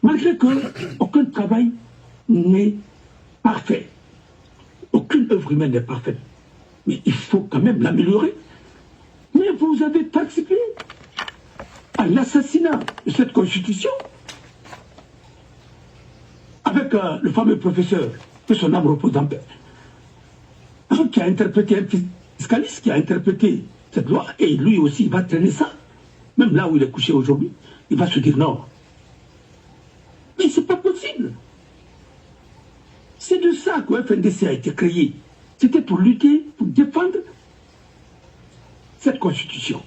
Malgré que aucun travail n'est parfait. Aucune œuvre humaine n'est parfaite. Mais il faut quand même l'améliorer. Mais vous avez participé à l'assassinat de cette constitution avec le fameux professeur, que son âme repose en paix, qui a interprété, un fiscaliste qui a interprété cette loi, et lui aussi il va traîner ça. Même là où il est couché aujourd'hui, il va se dire non. Mais c'est pas possible. C'est de ça que FNDC a été créé. C'était pour lutter, pour défendre cette constitution.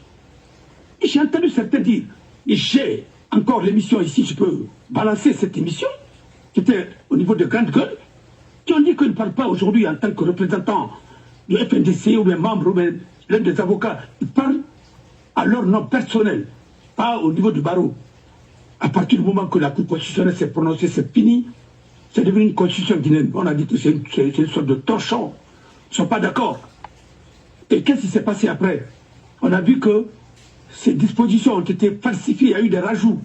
Et j'ai entendu certains dire, et j'ai encore l'émission ici, je peux balancer cette émission, qui était au niveau de Grande Gueule, qui ont dit qu'ils ne parlent pas aujourd'hui en tant que représentant du FNDC ou bien membre ou bien l'un des avocats. Ils parlent à leur nom personnel, pas au niveau du barreau. À partir du moment que la Cour constitutionnelle s'est prononcée, c'est fini. C'est devenu une constitution guinéenne. On a dit que c'est une sorte de torchon. Ils ne sont pas d'accord. Et qu'est-ce qui s'est passé après? On a vu que ces dispositions ont été falsifiées, il y a eu des rajouts.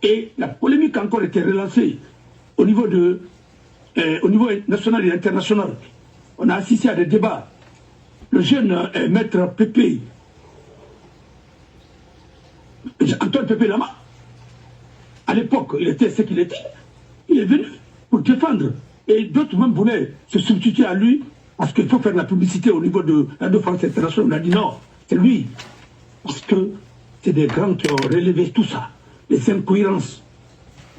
Et la polémique a encore été relancée au niveau national et international. On a assisté à des débats. Le jeune maître Pépé, Antoine Pépé Lama, à l'époque, il était ce qu'il était, il est venu pour défendre. Et d'autres même voulaient se substituer à lui parce qu'il faut faire la publicité au niveau de la défense internationale. On a dit non, c'est lui. Parce que c'est des grands qui ont relevé tout ça, les incohérences.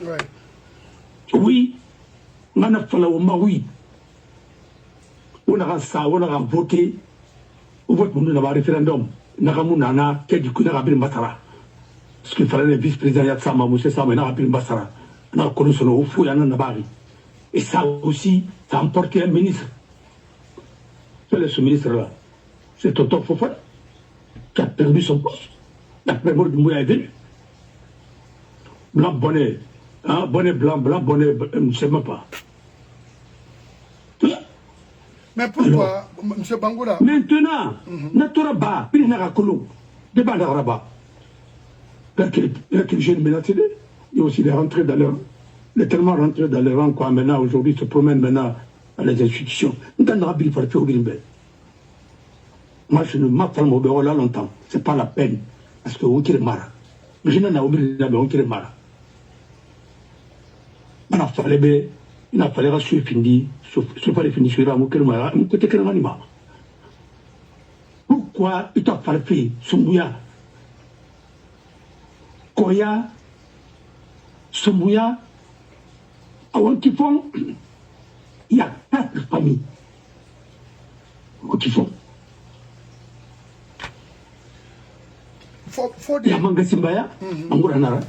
Ouais. Oui, on a fait oui. On a ça, on a voté. On vote pour nous dans un référendum. On a fait du coup, on a fait Matara. Parce qu'il fallait le vice-président Yatsama, Moussé Sama, on a fait Matara. On a connu son fou, il y en a un. Et ça aussi, ça a emporté un ministre. Quel est ce ministre-là? C'est Tonton Fofana, qui a perdu son poste. Après mort de Mouya est venu. Blanc, bonnet. Hein, bonnet blanc, bonnet, je ne sais même pas. Mais pourquoi, M. Bangoura? Maintenant, Natoraba, Pirinara Kolou, débat d'Araba. Là que les jeunes menacés, il y a aussi des rentrées dans leur. Il est tellement rentré dans les rangs, quoi, maintenant, aujourd'hui, se promène maintenant à les institutions. Moi, je ne m'attends au bureau là longtemps. C'est pas la peine. Parce que on tire mara. Je n'en ai oublié, mais on tire mara. Il a fallu rassurer Findi, sauf les Findi sur la moukelmara, un côté que l'anima. Pourquoi il t'a fallu Sombouya, Koya, Sombouya, à Wantifon, il y a 4 familles. Wantifon. Il y a Mangasimbaya, Manguranara,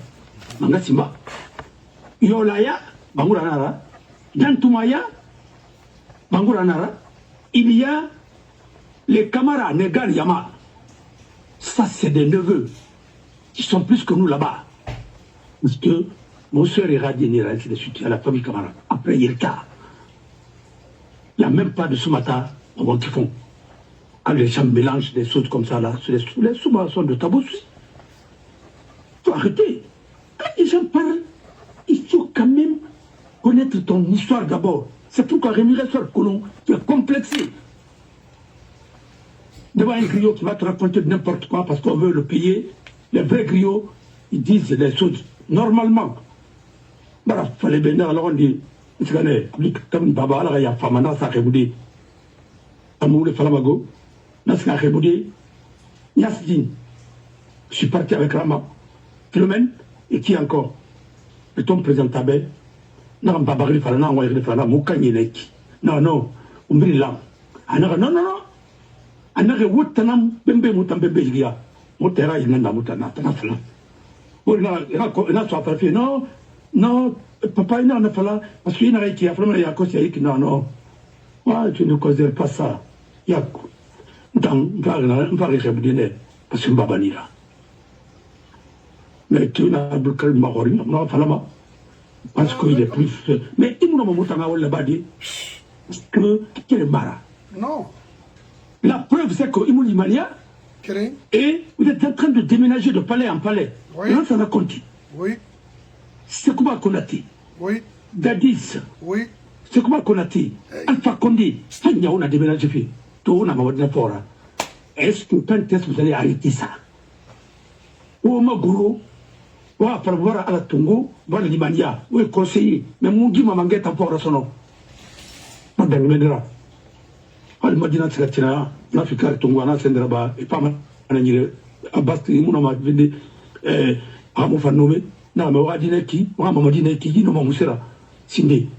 Mangasimba. Yolaya, Banguranara, Dantumaya, Banguranara, il y a les Kamara, Negar Yama. Ça, c'est des neveux qui sont plus que nous là-bas. Parce que mon soeur est radiée, ainsi de suite, à la famille Kamara. Après, il est tard. Il n'y a même pas de Soumata au Wantifon. Quand les gens mélangent des choses comme ça, là, les Soumata sont de tabous. Il faut arrêter. Quand les gens parlent, il faut quand même connaître ton histoire d'abord. C'est pourquoi Rémi Ressort Colomb, tu es complexé. Devant un griot qui va te raconter n'importe quoi parce qu'on veut le payer, les vrais griots, ils disent les choses normalement. Voilà, il fallait bien, alors on dit, comme Baba, alors il y a Famana, ça a réboudé. Amour, le Falamago, Naska a réboudé, Nyasdin. Je suis parti avec Rama, Philomène, et qui encore? Le ton présentable, non, Babari Falana, on va y faire Moukanyelek. Non, non, Umbrilam. Non, non, non. Anare Wutanam, Bembe Moutam Bembe Gia. Motera, il n'a Moutana, Tanafla. Il a soit fait, non, non, papa, il n'a pas là, parce qu'il n'a pas été, il y a cause, non, non. Moi, tu ne causes pas ça. Il y a. Dans, on va rétablir, parce que Babanira. Mais tu n'as pas le Mahori, non, Falama. Parce qu'il est plus. Mais il m'a dit là-bas, parce que quel est Mara. Non. La preuve, c'est qu'il m'a dit Malia. Et vous êtes en train de déménager de palais en palais. Oui. Et là, ça va continuer. Oui. Sekouba Konaté, Oui. Dadis, Oui. Sekouba Konaté, Alpha Condé, Fanya, on a déménagé fait. Tout on a mangé fort. Est-ce que quand est-ce que vous allez arrêter ça? Ou Maguro, ou à voir à la Tongo, voir l'Imania, ou est conseiller, mais mon Guy m'a mangé en fort à son nom. Madame Medra. Al Madina Tiratina, l'Afrique Tongo, Anna Sendraba, et pas mal. Abasti, mon homme a venu à mon fanome, n'a pas dit qui, moi, m'a dit qui, non, mon sera. Sindé.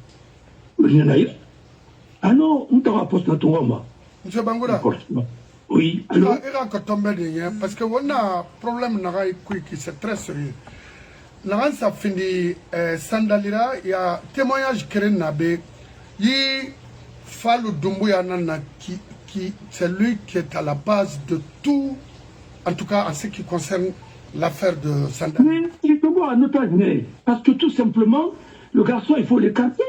Ah non, on t'a posté dans ton homme. Monsieur Bangoura. Oui, alors. Il a tombé de rien parce que on a un problème qui c'est très sérieux. Là, ça finit Sandalira, il y a témoignage créé Nabé. Il Fallou Doumbouya Nana qui c'est lui qui est à la base de tout, en tout cas en ce qui concerne l'affaire de Sandalira. Mais il faut voir un otage, parce que tout simplement, le garçon, il faut l'écarter.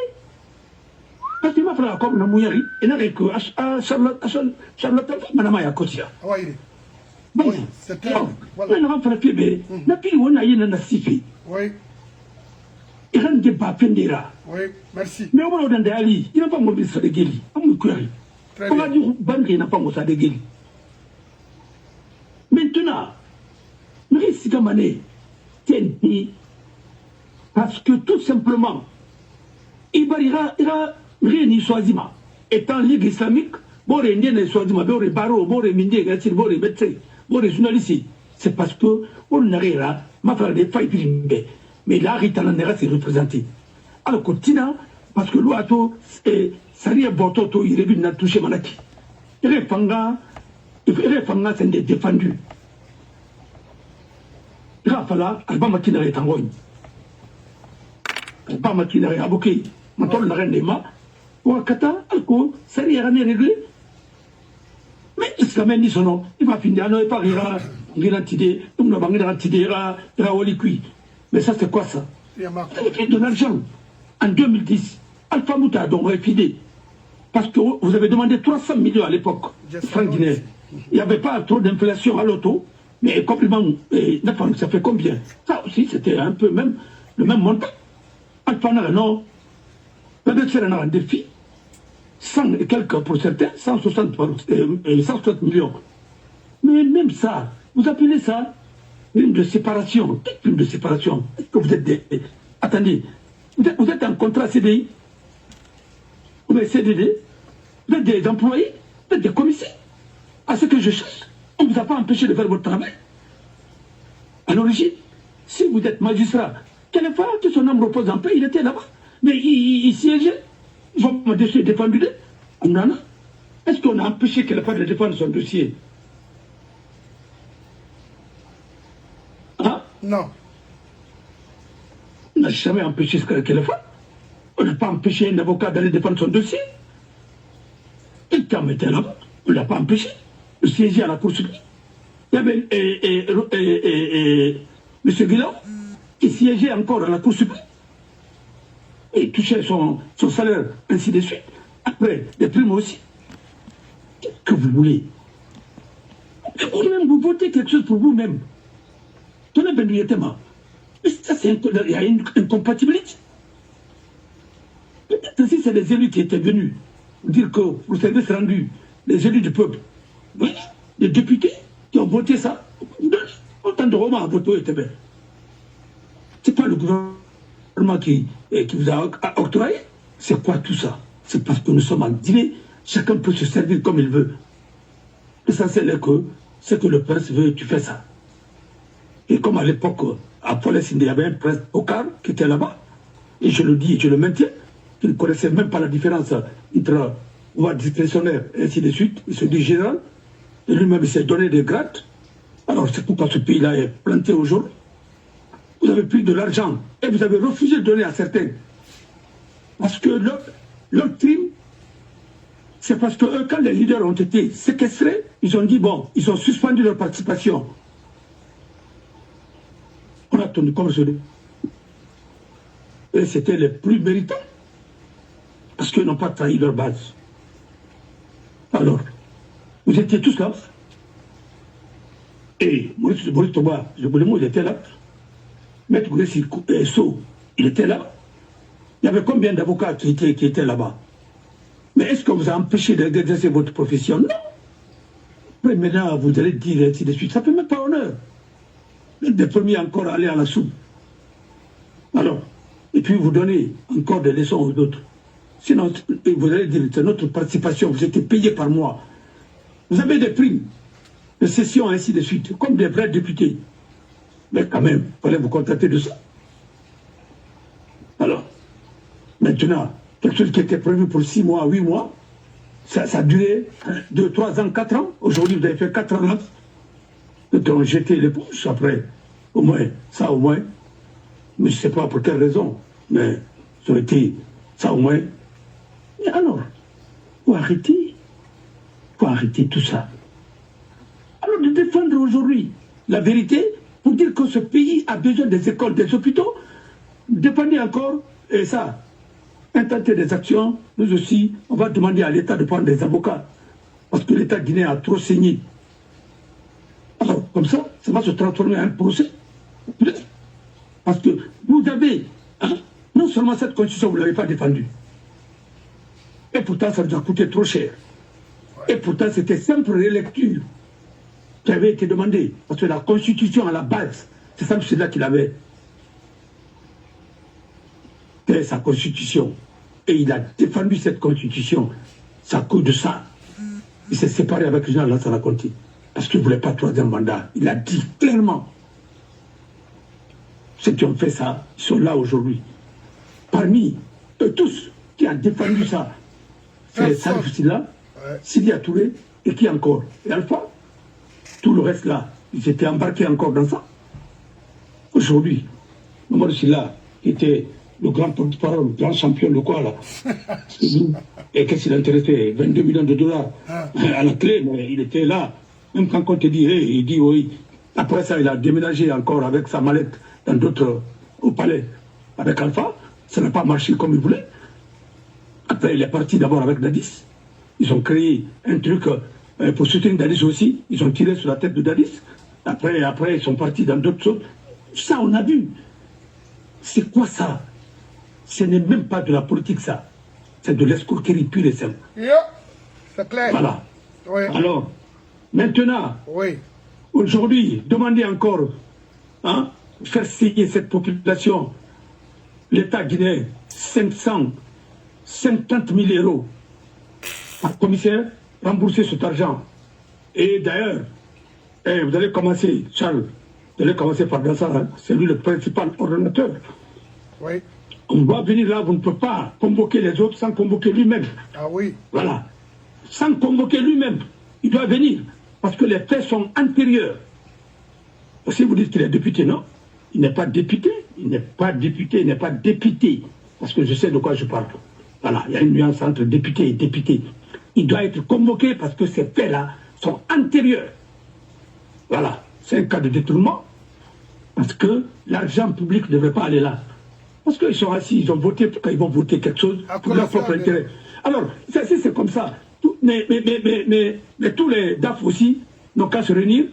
Parce qu'il va falloir comme la mouillerie, et n'a que Charlotte, Manamaya Kotia. Oui, Bon, c'était. Voilà. On a fait la fibre, n'a plus on a eu un assifé. Oui. Il a un débat pendera. Oui, merci. Mais on a dit, il n'a pas mobile sur les guélis. On a dit, Bandé n'a pas mobile sur les guélis. Maintenant, Maurice Gamane, TNP, parce que tout simplement, il ira rien ni choisima. Étant Ligue islamique, bon, il y a des choisima, bon, les barreaux, bon, les mindés, bon, les médecins, bon, les journalistes. C'est parce que on n'arrivera, ma frère, des failles primbées. Mais là, Ritananera s'est représenté. Alors, continue, parce que l'ouato, ça rien bototo, il est venu toucher Manaki. Il est fanga, c'est défendu. Il va falloir, Alba Makina est en rogne. Alba Makina est aboqué. Maintenant, la reine des mains, ou à Kata, Alco, ça rien réglé. Mais il se ramène son nom. Il va finir, non, il va rire, il va tirer, il va tirer, il va liquide. Mais ça, c'est quoi ça? Il a fait de l'argent. En 2010, Alpha Mouta a donc refilé. Parce que vous avez demandé 300 millions à l'époque, francs guinéens. Il n'y avait pas trop d'inflation à l'auto, mais complètement, ça fait combien? Ça aussi, c'était un peu même le même montant. Alpha n'a non. Peut-être a un défi. 100 et quelques pour certains, 160 millions. Mais même ça, vous appelez ça une de séparation. Une de séparation. Est-ce que vous êtes des... Attendez, vous êtes en contrat CDI? Vous êtes CDD? Vous êtes des employés? Vous êtes des commissaires? À ce que je cherche, on ne vous a pas empêché de faire votre travail. À l'origine, si vous êtes magistrat, quelle fois que son âme repose en paix, il était là-bas. Mais il siégeait. Ils vont me défendu d'eux. Est-ce qu'on a empêché qu'elle fasse de défendre son dossier? Hein? Non. On n'a jamais empêché qu'elle fasse. On n'a pas empêché un avocat d'aller défendre son dossier. Il était là-bas. On ne l'a pas empêché de siéger à la Cour suprême. Il y avait M. Guillaume qui siégeait encore à la Cour suprême. Et touchait son salaire, ainsi de suite. Après, des primes aussi. Qu'est-ce que vous voulez? Et vous-même, vous votez quelque chose pour vous-même. Tenez, Benouyettema. Ça, il y a une incompatibilité. Peut-être si c'est les élus qui étaient venus dire que pour le service rendu, les élus du peuple, oui, les députés qui ont voté ça, autant de romans à voter était bien. C'est pas le gouvernement qui vous a octroyé. C'est quoi tout ça? C'est parce que nous sommes en dîner, chacun peut se servir comme il veut. L'essentiel est que ce que le prince veut, tu fais ça. Et comme à l'époque, à Paulès, il y avait un prince Okar qui était là-bas, et je le dis et je le maintiens, qui ne connaissait même pas la différence entre pouvoir discrétionnaire et ainsi de suite, il se dit général, et lui-même il s'est donné des grades. Alors c'est pourquoi ce pays-là est planté aujourd'hui. Vous avez pris de l'argent et vous avez refusé de donner à certains. Parce que leur crime, c'est parce que eux, quand les leaders ont été séquestrés, ils ont dit, bon, ils ont suspendu leur participation. On a tenu comme je dis. Et c'était les plus méritants. Parce qu'ils n'ont pas trahi leur base. Alors, vous étiez tous là. Et Maurice Toba, je voulais moi, il était là. Maître Gressi So, Il était là. Il y avait combien d'avocats qui étaient là-bas? Mais est-ce que vous a empêché d'exercer votre profession? Non. Mais maintenant, vous allez dire ainsi de suite. Ça ne fait même pas honneur. Vous êtes des premiers encore à aller à la soupe. Alors, et puis vous donnez encore des leçons aux autres. Sinon, vous allez dire, c'est notre participation, vous étiez payé par mois. Vous avez des primes de session, ainsi de suite, comme des vrais députés. Mais quand même, il fallait vous contenter de ça. Alors, maintenant, quelque chose qui était prévu pour 6 mois, 8 mois, ça a duré 2, 3 ans, 4 ans. Aujourd'hui, vous avez fait 4 ans là. Donc, jeté l'éponge après. Au moins, ça au moins. Mais je ne sais pas pour quelle raison. Mais ça aurait été ça au moins. Et alors, il faut arrêter tout ça. Alors de défendre aujourd'hui la vérité pour dire que ce pays a besoin des écoles, des hôpitaux, dépendez encore, et ça, intenter des actions, nous aussi, on va demander à l'État de prendre des avocats. Parce que l'État guinéen a trop saigné. Alors, comme ça va se transformer en un procès. Parce que vous avez, non seulement cette constitution, vous ne l'avez pas défendue. Et pourtant, ça nous a coûté trop cher. Et pourtant, c'était simple relecture qui avait été demandée. Parce que la constitution, à la base, c'est ça celui-là qu'il avait. C'était sa constitution. Et il a défendu cette constitution. Ça coûte de ça. Il s'est séparé avec les gens là, ça l'a compté. Parce qu'il ne voulait pas troisième mandat. Il a dit clairement. Ceux qui ont fait ça, ils sont là aujourd'hui. Parmi eux tous qui ont défendu ça, c'est Salif Silla, Sidia Touré, et qui encore? Et Alpha. Tout le reste là, ils étaient embarqués encore dans ça. Aujourd'hui, Mamadou Silla, qui était le grand porte-parole, le grand champion de quoi là? Et qu'est-ce qu'il intéressait? 22 millions de dollars à la clé, mais il était là. Même quand on te dit, hey, il dit oui. Après ça, il a déménagé encore avec sa mallette dans d'autres, au palais, avec Alpha. Ça n'a pas marché comme il voulait. Après, il est parti d'abord avec Dadis. Ils ont créé un truc pour soutenir Dadis aussi. Ils ont tiré sur la tête de Dadis. Après, ils sont partis dans d'autres choses. Ça, on a vu. C'est quoi ça? Ce n'est même pas de la politique, ça. C'est de l'escroquerie pure et simple. C'est clair. Voilà. Oui. Alors, maintenant, oui. Aujourd'hui, demandez encore, faire signer cette population, l'État guinéen, 550 000 euros par commissaire, rembourser cet argent. Et d'ailleurs, vous allez commencer, Charles, vous allez commencer par ça, c'est lui le principal ordonnateur. Oui. On va venir là, vous ne pouvez pas convoquer les autres sans convoquer lui-même. Ah oui. Voilà. Sans convoquer lui-même. Il doit venir. Parce que les faits sont antérieurs. Si vous dites qu'il est député, non? Il n'est pas député. Il n'est pas député, il n'est pas député. Parce que je sais de quoi je parle. Voilà, il y a une nuance entre député et député. Il doit être convoqué parce que ces faits-là sont antérieurs. Voilà, c'est un cas de détournement. Parce que l'argent public ne devrait pas aller là. Parce qu'ils sont assis, ils ont voté, pourquoi ils vont voter quelque chose pour leur propre intérêt. Alors, c'est comme ça. Mais tous les DAF aussi n'ont qu'à se réunir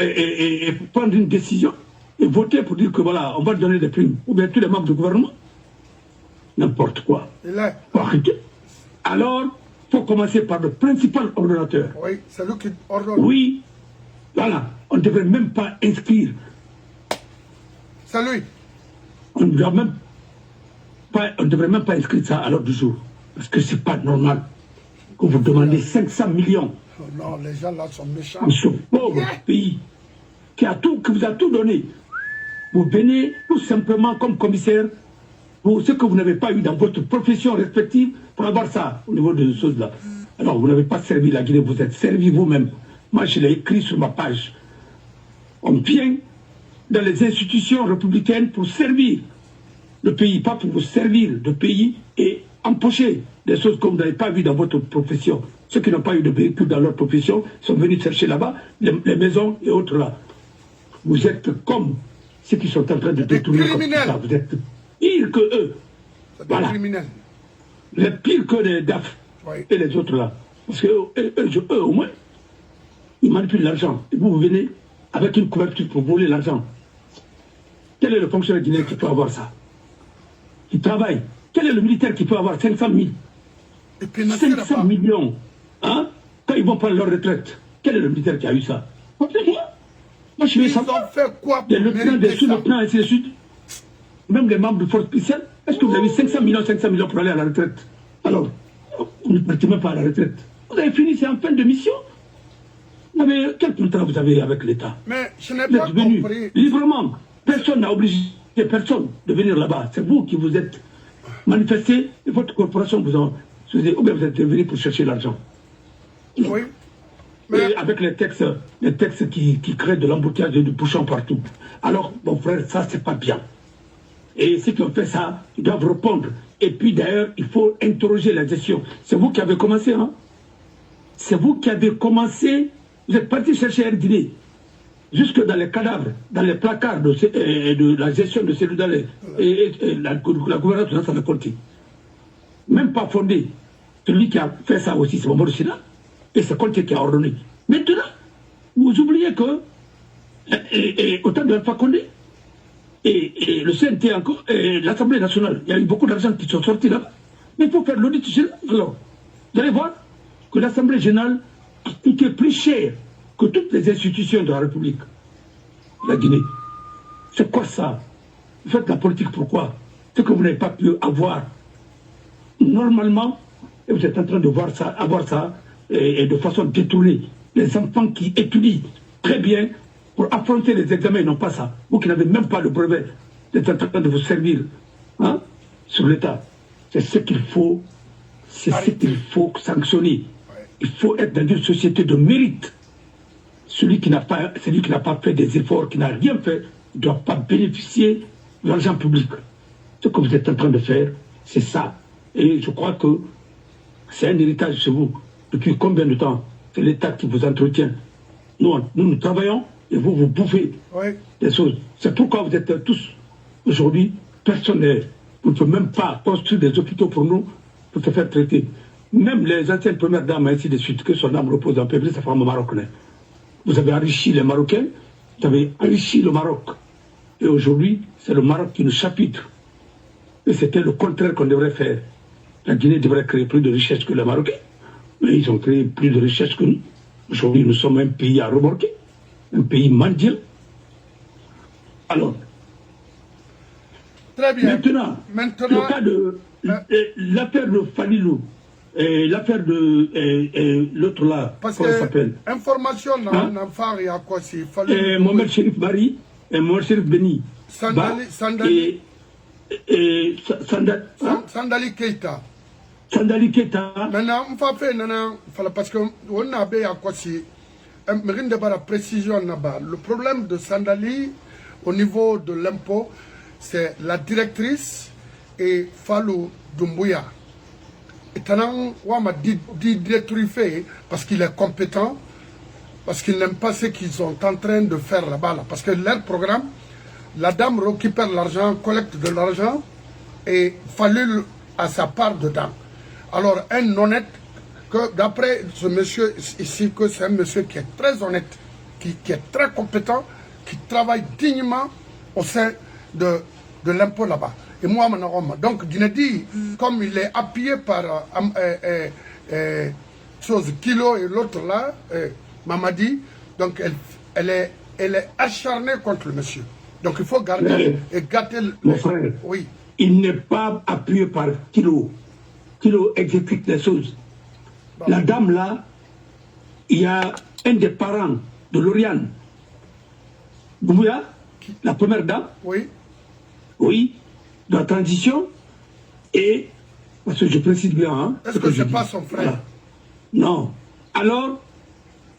et prendre une décision et voter pour dire que voilà, on va donner des primes. Ou bien tous les membres du gouvernement. N'importe quoi. Faut arrêter. Alors, il faut commencer par le principal ordonnateur. Oui, c'est lui qui ordonne. Oui, voilà. On ne devrait même pas inscrire. C'est lui. On ne devrait même pas inscrire ça à l'ordre du jour. Parce que c'est pas normal que vous demandez 500 millions. Oh non, les gens là sont méchants. Dans ce pauvre pays qui vous a tout donné. Vous venez tout simplement comme commissaire pour ce que vous n'avez pas eu dans votre profession respective pour avoir ça au niveau de ces choses-là. Alors, vous n'avez pas servi la Guinée, vous êtes servi vous-même. Moi, je l'ai écrit sur ma page. On vient dans les institutions républicaines pour servir le pays, pas pour vous servir le pays et empocher des choses que vous n'avez pas vues dans votre profession. Ceux qui n'ont pas eu de véhicule dans leur profession sont venus chercher là-bas, les maisons et autres là. Vous êtes comme ceux qui sont en train de détourner comme ça. Vous êtes pire que eux. Voilà. Les pires que les DAF et les autres là. Parce que eux au moins, ils manipulent l'argent. Et vous venez avec une couverture pour voler l'argent. Quel est le fonctionnaire guinéen qui peut avoir ça? qui travaillent. Quel est le militaire qui peut avoir 500 000 Et puis, 500 millions, hein, quand ils vont prendre leur retraite? Quel est le militaire qui a eu ça? Moi, je vais savoir. Ils ont fait quoi pour des lieutenants, des sous-lieutenants, ainsi de suite. Même les membres de force spéciale. Est-ce que vous avez 500 millions pour aller à la retraite? Alors, vous ne partez même pas à la retraite. Vous avez fini, c'est en fin de mission. Mais quel contrat vous avez avec l'État? Mais je n'ai Vous pas êtes venu compris. librement. Personne n'a obligé personne de venir là-bas. C'est vous qui vous êtes manifesté et votre corporation vous a... Ou bien vous êtes venu pour chercher l'argent. Oui. Mais... Et avec les textes qui créent de l'embouteillage et du bouchon partout. Alors, mon frère, ça, c'est pas bien. Et ceux qui ont fait ça, ils doivent répondre. Et puis, d'ailleurs, il faut interroger la gestion. C'est vous qui avez commencé, hein? C'est vous qui avez commencé. Vous êtes parti chercher un dîner. Jusque dans les cadavres, dans les placards de la gestion de celui-là. Et la gouvernance, ça n'a compté. Même pas fondé. Celui qui a fait ça aussi, c'est Mamadou Sina. Et c'est Conté qui a ordonné. Maintenant, vous oubliez que, autant de Alpha Condé, et le CNT encore, et l'Assemblée nationale, il y a eu beaucoup d'argent qui sont sortis là-bas. Mais il faut faire l'audit général. Alors, vous allez voir que l'Assemblée générale a coûté plus cher que toutes les institutions de la République. La Guinée. C'est quoi ça? Vous faites la politique pourquoi? C'est que vous n'avez pas pu avoir normalement, et vous êtes en train de voir ça, avoir ça, et de façon détournée. Les enfants qui étudient très bien pour affronter les examens, ils n'ont pas ça. Vous qui n'avez même pas le brevet, vous êtes en train de vous servir, hein, sur l'État. C'est ce qu'il faut, sanctionner. Il faut être dans une société de mérite. Celui qui n'a pas fait des efforts, qui n'a rien fait, ne doit pas bénéficier de l'argent public. Ce que vous êtes en train de faire, c'est ça. Et je crois que c'est un héritage chez vous. Depuis combien de temps? C'est l'État qui vous entretient. Nous travaillons et vous bouffez des choses. C'est pourquoi vous êtes tous, aujourd'hui, personnels. Vous ne pouvez même pas construire des hôpitaux pour nous, pour se faire traiter. Même les anciennes premières dames, ainsi de suite, que son âme repose en paix, sa femme marocaine. Vous avez enrichi les Marocains, vous avez enrichi le Maroc. Et aujourd'hui, c'est le Maroc qui nous chapitre. Et c'était le contraire qu'on devrait faire. La Guinée devrait créer plus de richesses que les Marocains. Mais ils ont créé plus de richesses que nous. Aujourd'hui, nous sommes un pays à remorquer, un pays mendiant. Alors, très bien. Maintenant, le cas de l'affaire de Falilou, et l'affaire de l'autre là, comment il s'appelle? Information, il y a quoi si Mohamed Chérif Bari et Mohamed Chérif Beni. Sandali Keita. Sandali Keita. Maintenant, on va faire, parce qu'on a bien quoi si, de précision là-bas. Le problème de Sandali au niveau de l'impôt, c'est la directrice et Fallou Doumbouya. Et Tanan Wama dit détruire parce qu'il est compétent, parce qu'il n'aime pas ce qu'ils sont en train de faire là-bas. Là. Parce que leur programme, la dame récupère l'argent, collecte de l'argent et Fallou a sa part dedans. Alors un honnête, que d'après ce monsieur ici, que c'est un monsieur qui est très honnête, qui est très compétent, qui travaille dignement au sein de l'impôt là-bas. Et moi, donc, Dinedi, comme il est appuyé par Kilo et l'autre là, Mamadi, donc elle est acharnée contre le monsieur. Donc il faut garder et gâter mon frère. Oui. Il n'est pas appuyé par Kilo. Kilo exécute les choses. Bon. La dame là, il y a un des parents de Lauriane, Doumbouya, la première dame. Oui. Oui, de la transition, et, parce que je précise bien, hein, est-ce que c'est pas son frère? Voilà. Non. Alors,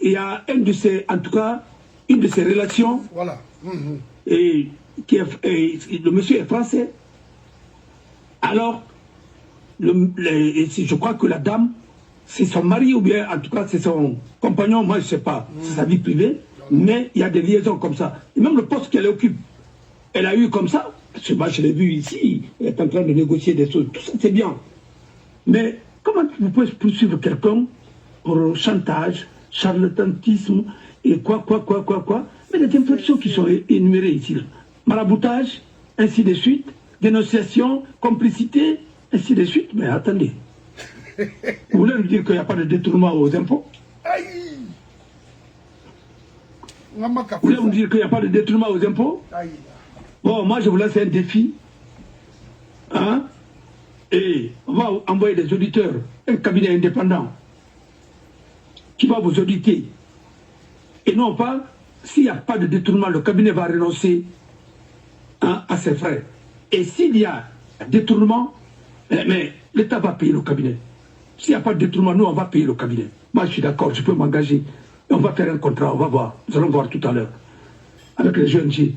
il y a un de ces, en tout cas, une de ces relations, voilà. Et le monsieur est français. Alors, je crois que la dame, c'est son mari, ou bien, en tout cas, c'est son compagnon, moi je ne sais pas, c'est sa vie privée, mais il y a des liaisons comme ça. Et même le poste qu'elle occupe, elle a eu comme ça. Parce que moi, je l'ai vu ici, elle est en train de négocier des choses. Tout ça, c'est bien. Mais comment vous pouvez poursuivre quelqu'un pour chantage, charlatanisme et quoi. Mais les infractions qui sont énumérées ici, maraboutage, ainsi de suite, dénonciation, complicité, ainsi de suite. Mais attendez. Vous voulez nous dire qu'il n'y a pas de détournement aux impôts? Aïe. Vous voulez nous dire qu'il n'y a pas de détournement aux impôts? Aïe. Bon, moi je vous lance un défi. Hein? Et on va envoyer des auditeurs, un cabinet indépendant qui va vous auditer. Et non pas, s'il n'y a pas de détournement, le cabinet va renoncer à ses frais. Et s'il y a détournement, mais l'État va payer le cabinet. S'il n'y a pas de détournement, nous, on va payer le cabinet. Moi, je suis d'accord, je peux m'engager. Et on va faire un contrat, on va voir. Nous allons voir tout à l'heure. Avec les ONG.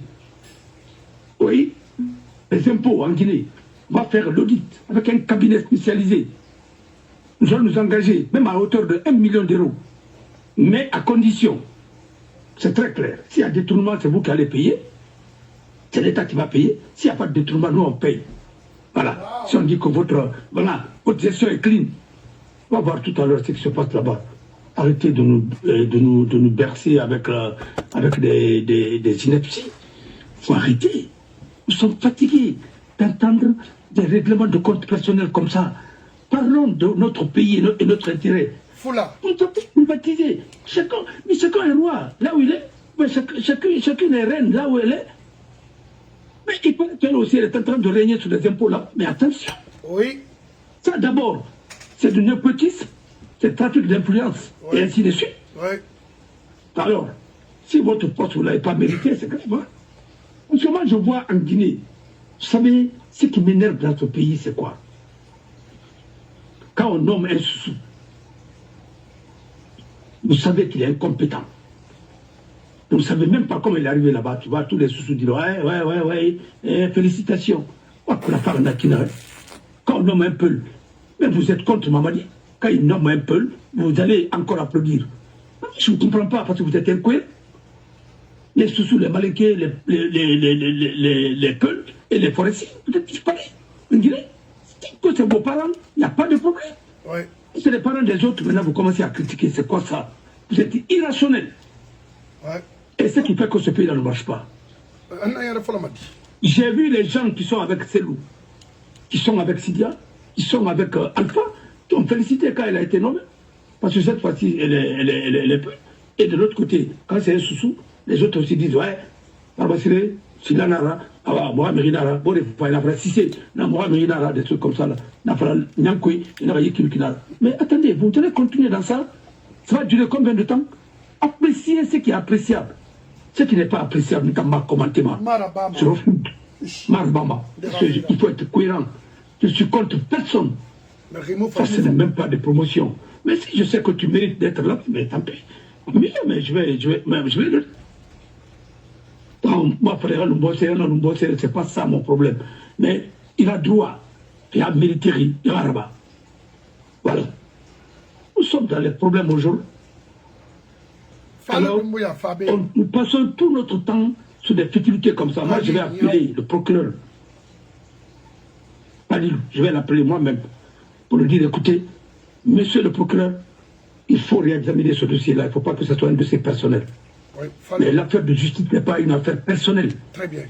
Oui, les impôts en Guinée. On va faire l'audit avec un cabinet spécialisé. Nous allons nous engager, même à hauteur de 1 million d'euros. Mais à condition, c'est très clair. S'il y a détournement, c'est vous qui allez payer. C'est l'État qui va payer. S'il n'y a pas de détournement, nous, on paye. Voilà. Si on dit que votre gestion est clean, on va voir tout à l'heure ce qui se passe là-bas. Arrêtez de nous bercer avec des inepties. Il faut arrêter. Nous sommes fatigués d'entendre des règlements de compte personnels comme ça. Parlons de notre pays et notre intérêt. Foula. On peut privatiser. Chacun est roi là où il est. Mais chacune est reine là où elle est. Mais il paraît qu'elle aussi elle est en train de régner sur les impôts là. Mais attention. Oui. Ça d'abord, c'est du népotisme, c'est trafic d'influence, oui. Et ainsi de suite. Oui. Alors, si votre poste vous ne l'avez pas mérité, c'est grave. Hein? Parce que moi, je vois en Guinée, vous savez, ce qui m'énerve dans ce pays, c'est quoi? Quand on nomme un sous, vous savez qu'il est incompétent. Vous ne savez même pas comment il est arrivé là-bas. Tu vois, tous les sous disent ouais, félicitations. Quand on nomme un peu, mais vous êtes contre Mamadi. Quand il nomme un peu, vous allez encore applaudir. Je ne comprends pas parce que vous êtes incohérent. Les sous, les malinqués, les peuls et les forestiers, peut-être disparaissent. En Guinée, que c'est vos parents, il n'y a pas de problème. Oui. C'est les parents des autres, maintenant vous commencez à critiquer. C'est quoi ça? Vous êtes irrationnel. Ouais. Et ce qui fait que ce pays-là ne marche pas. J'ai vu les gens qui sont avec Selou, qui sont avec Sidia, qui sont avec Alpha, qui ont félicité quand elle a été nommée. Parce que cette fois-ci, elle est peu. Et de l'autre côté, quand c'est un sous-sous, les autres aussi disent ouais, Barbasile, Silanara, Mohamed Merinara, Boré, Sissé, Mohamed Merinara, des trucs comme ça, Nyankoui, mais attendez, vous allez continuer dans ça? Ça va durer combien de temps? Appréciez ce qui est appréciable. Ce qui n'est pas appréciable, comme ma commentaire. Je refuse. Marabama. Il faut être cohérent. Je suis contre personne. Ça, ce n'est même pas de promotion. Mais si je sais que tu mérites d'être là, mais tant pis. Mais je vais le... Moi, frère, c'est pas ça mon problème. Mais il a droit. Il a mérité. Il a rabat. Voilà. Nous sommes dans les problèmes aujourd'hui. Alors, nous passons tout notre temps sur des futilités comme ça. Moi, je vais appeler le procureur. Je vais l'appeler moi-même pour lui dire, écoutez, monsieur le procureur, il faut réexaminer ce dossier-là. Il ne faut pas que ce soit un dossier personnel. Oui, mais l'affaire de justice n'est pas une affaire personnelle. Très bien.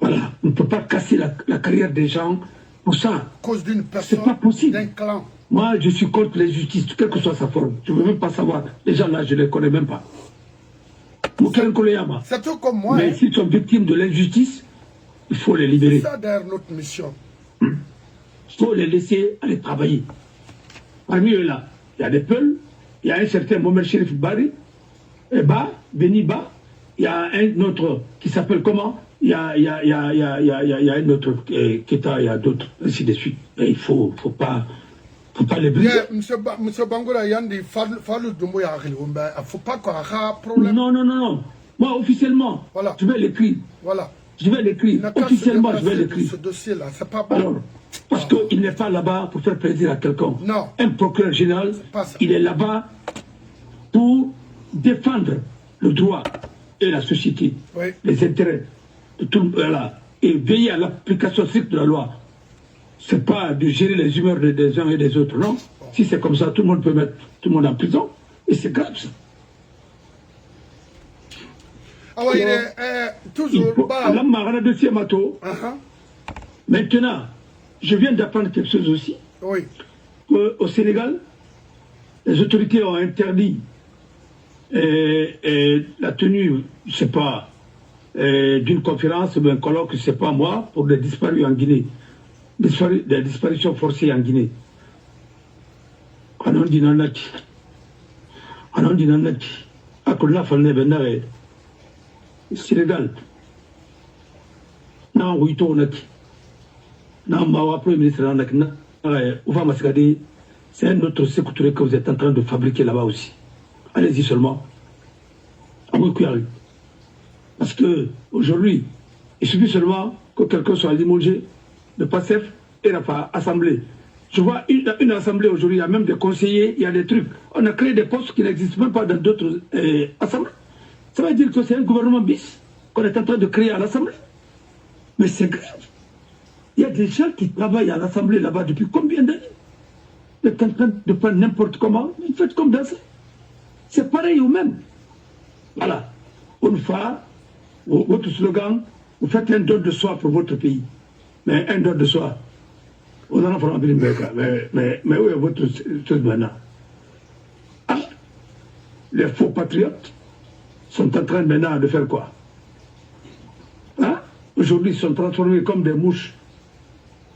Voilà. On ne peut pas casser la carrière des gens pour ça. À cause d'une personne, c'est pas possible. D'un clan. Moi, je suis contre les justices, quelle que soit sa forme. Je ne veux même pas savoir. Les gens là, je ne les connais même pas. C'est tout comme moi. Mais s'ils sont victimes de l'injustice, il faut les libérer. C'est ça derrière notre mission. Il faut les laisser aller travailler. Parmi eux là, il y a des Peuls, il y a un certain Mohamed Chérif Bari, Beniba, il y a un autre qui s'appelle comment? Il y a un autre Keta, il y a d'autres, ainsi de suite. Et il faut pas les briser. Monsieur Bangoura Yandi, Fallou Doumbouya, il ne faut pas qu'on ait un problème. Non. Moi, officiellement, voilà. Je vais l'écrire. Voilà. Je vais l'écrire. Officiellement, je vais l'écrire. Ce dossier-là, c'est pas bon. Alors, parce qu'il n'est pas là-bas pour faire plaisir à quelqu'un. Non. Un procureur général, il est là-bas pour défendre le droit et la société, oui. Les intérêts de tout voilà, et veiller à l'application stricte de la loi. C'est pas de gérer les humeurs des uns et des autres, non. Bon. Si c'est comme ça, tout le monde peut mettre tout le monde en prison, et c'est grave ça. Ah oui, il est toujours... La marana de Siamato, Maintenant, je viens d'apprendre quelque chose aussi. Oui. Au Sénégal, les autorités ont interdit la tenue, je ne sais pas, d'une conférence ou d'un colloque, je ne sais pas moi, pour des disparus en Guinée. Des disparitions forcées en Guinée. On dit non, on dit non, à Kola Falne Benare, Sénégal. Non, oui, tout on non, ma premier ministre, c'est un autre sécurité que vous êtes en train de fabriquer là-bas aussi. Allez-y seulement. Parce que aujourd'hui, il suffit seulement que quelqu'un soit limogé de PASTEF et la assemblée. Je vois une assemblée aujourd'hui, il y a même des conseillers, il y a des trucs. On a créé des postes qui n'existent même pas dans d'autres assemblées. Ça veut dire que c'est un gouvernement bis qu'on est en train de créer à l'assemblée. Mais c'est grave. Il y a des gens qui travaillent à l'assemblée là-bas depuis combien d'années? Vous êtes en train de prendre n'importe comment, vous faites comme dans ça. C'est pareil ou même. Voilà. Une fois, votre slogan, vous faites un don de soi pour votre pays. Mais un don de soi. Vous en avez mais où est votre chose maintenant? Ah, les faux patriotes sont en train maintenant de faire quoi? Hein? Aujourd'hui, ils sont transformés comme des mouches.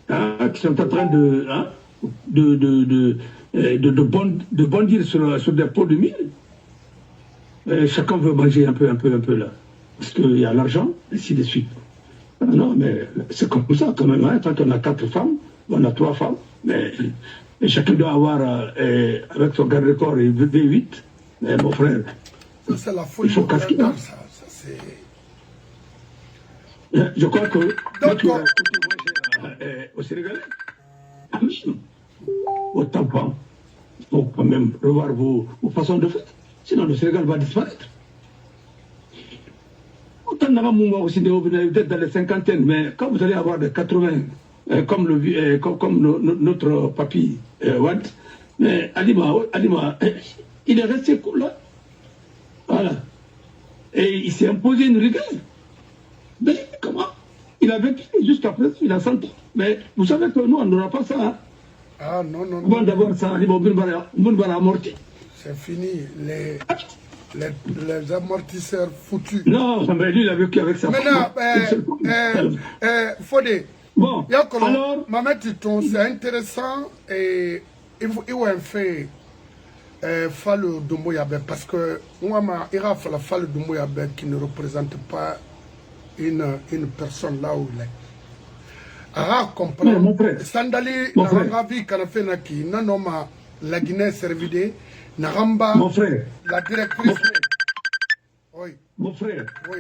Hein? Qui sont en train de bondir sur des pots de mille. Chacun veut manger un peu là. Parce qu'il y a l'argent, ainsi de suite. Non, mais c'est comme ça quand même. Hein. Quand on a 4 femmes, on a 3 femmes. Mais chacun doit avoir, avec son garde-corps, et V8. Mais mon frère, ça, c'est la folie. Il faut casquer. Hein. Je crois que... Donc, au Sénégalais, autant pas. Il faut quand même revoir vos façons de faire. Sinon, le Sénégal va disparaître. Autant aussi peut-être dans les cinquantaines, mais quand vous allez avoir des 80, comme notre papy Wad, mais Alima, il est resté cool là. Voilà. Et il s'est imposé une rigueur. Mais comment? Il a vécu jusqu'à présent, il a 100 ans. Mais vous savez que nous, on n'aura pas ça. Hein? Ah non. Avant d'avoir ça, on va amortir. C'est fini. Les amortisseurs foutus. Non, mais lui, il a vécu avec sa femme. Maintenant, Fodé. Bon, alors... Maman Titon, c'est intéressant et il faut un fait Fallou Doumbouyabe parce que moi, il y a Fallou Doumbouyabe qui ne représente pas une personne là où il est. Ah, comprendre. Sandali, Narangavi, Kanafenaki, Nanoma, la Guinée servide, Naramba, mon frère, la directrice. Oui. Mon frère, oui.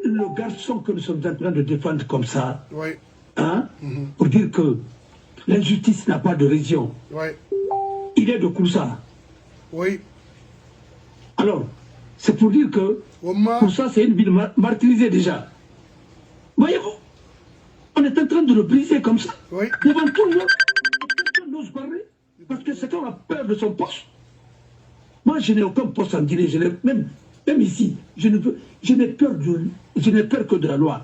Le garçon que nous sommes en train de défendre comme ça, oui. Hein, pour dire que l'injustice n'a pas de région. Oui. Il est de Koussa. Oui. Alors, c'est pour dire que Koussa, c'est une ville martyrisée déjà. Voyez-vous? On est en train de le briser comme ça. Oui. Devant tout le monde. Personne n'ose parler. Parce que c'est qu'on a peur de son poste. Moi, je n'ai aucun poste en Guinée. Même ici, je n'ai peur que de la loi.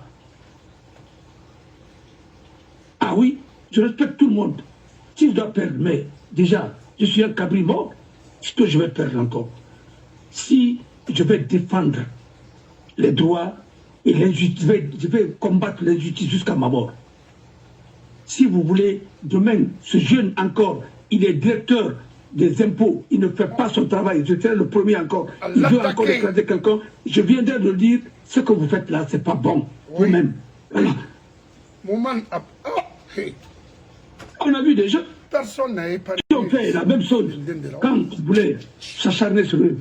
Ah oui, je respecte tout le monde. Si je dois perdre, mais déjà, je suis un cabri mort, ce que je vais perdre encore. Si je vais défendre les droits et l'injustice, je vais combattre l'injustice jusqu'à ma mort. Si vous voulez, demain, ce jeune encore, il est directeur des impôts, il ne fait pas son travail, je serai le premier encore, il veut encore écraser quelqu'un, je viendrai de le dire, ce que vous faites là, c'est pas bon, oui. Vous-même. Voilà. On a vu des gens qui ont fait la même chose quand vous voulez s'acharner sur eux.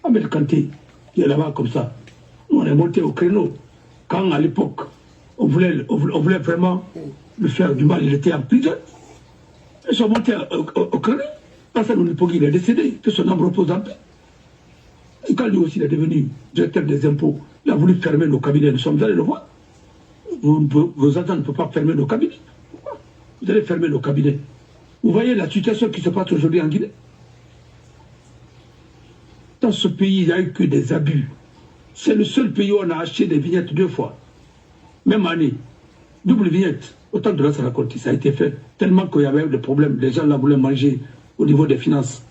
Ahmed Kanté, qui est là-bas comme ça, nous on est monté au créneau. Quand à l'époque, on voulait vraiment le faire du mal, il était en prison. Ils sont montés au créneau. Hassan Ounipogui, il est décédé, que son âme repose en paix. Et quand lui aussi il est devenu directeur des impôts, il a voulu fermer nos cabinets, nous sommes allés le voir. Vos agents ne peuvent pas fermer nos cabinets. Pourquoi? Vous allez fermer nos cabinets. Vous voyez la situation qui se passe aujourd'hui en Guinée? Dans ce pays, il n'y a eu que des abus. C'est le seul pays où on a acheté des vignettes 2 fois. Même année. double vignette. Autant de là, ça raconte, ça a été fait. Tellement qu'il y avait des problèmes. Les gens là voulaient manger au niveau des finances.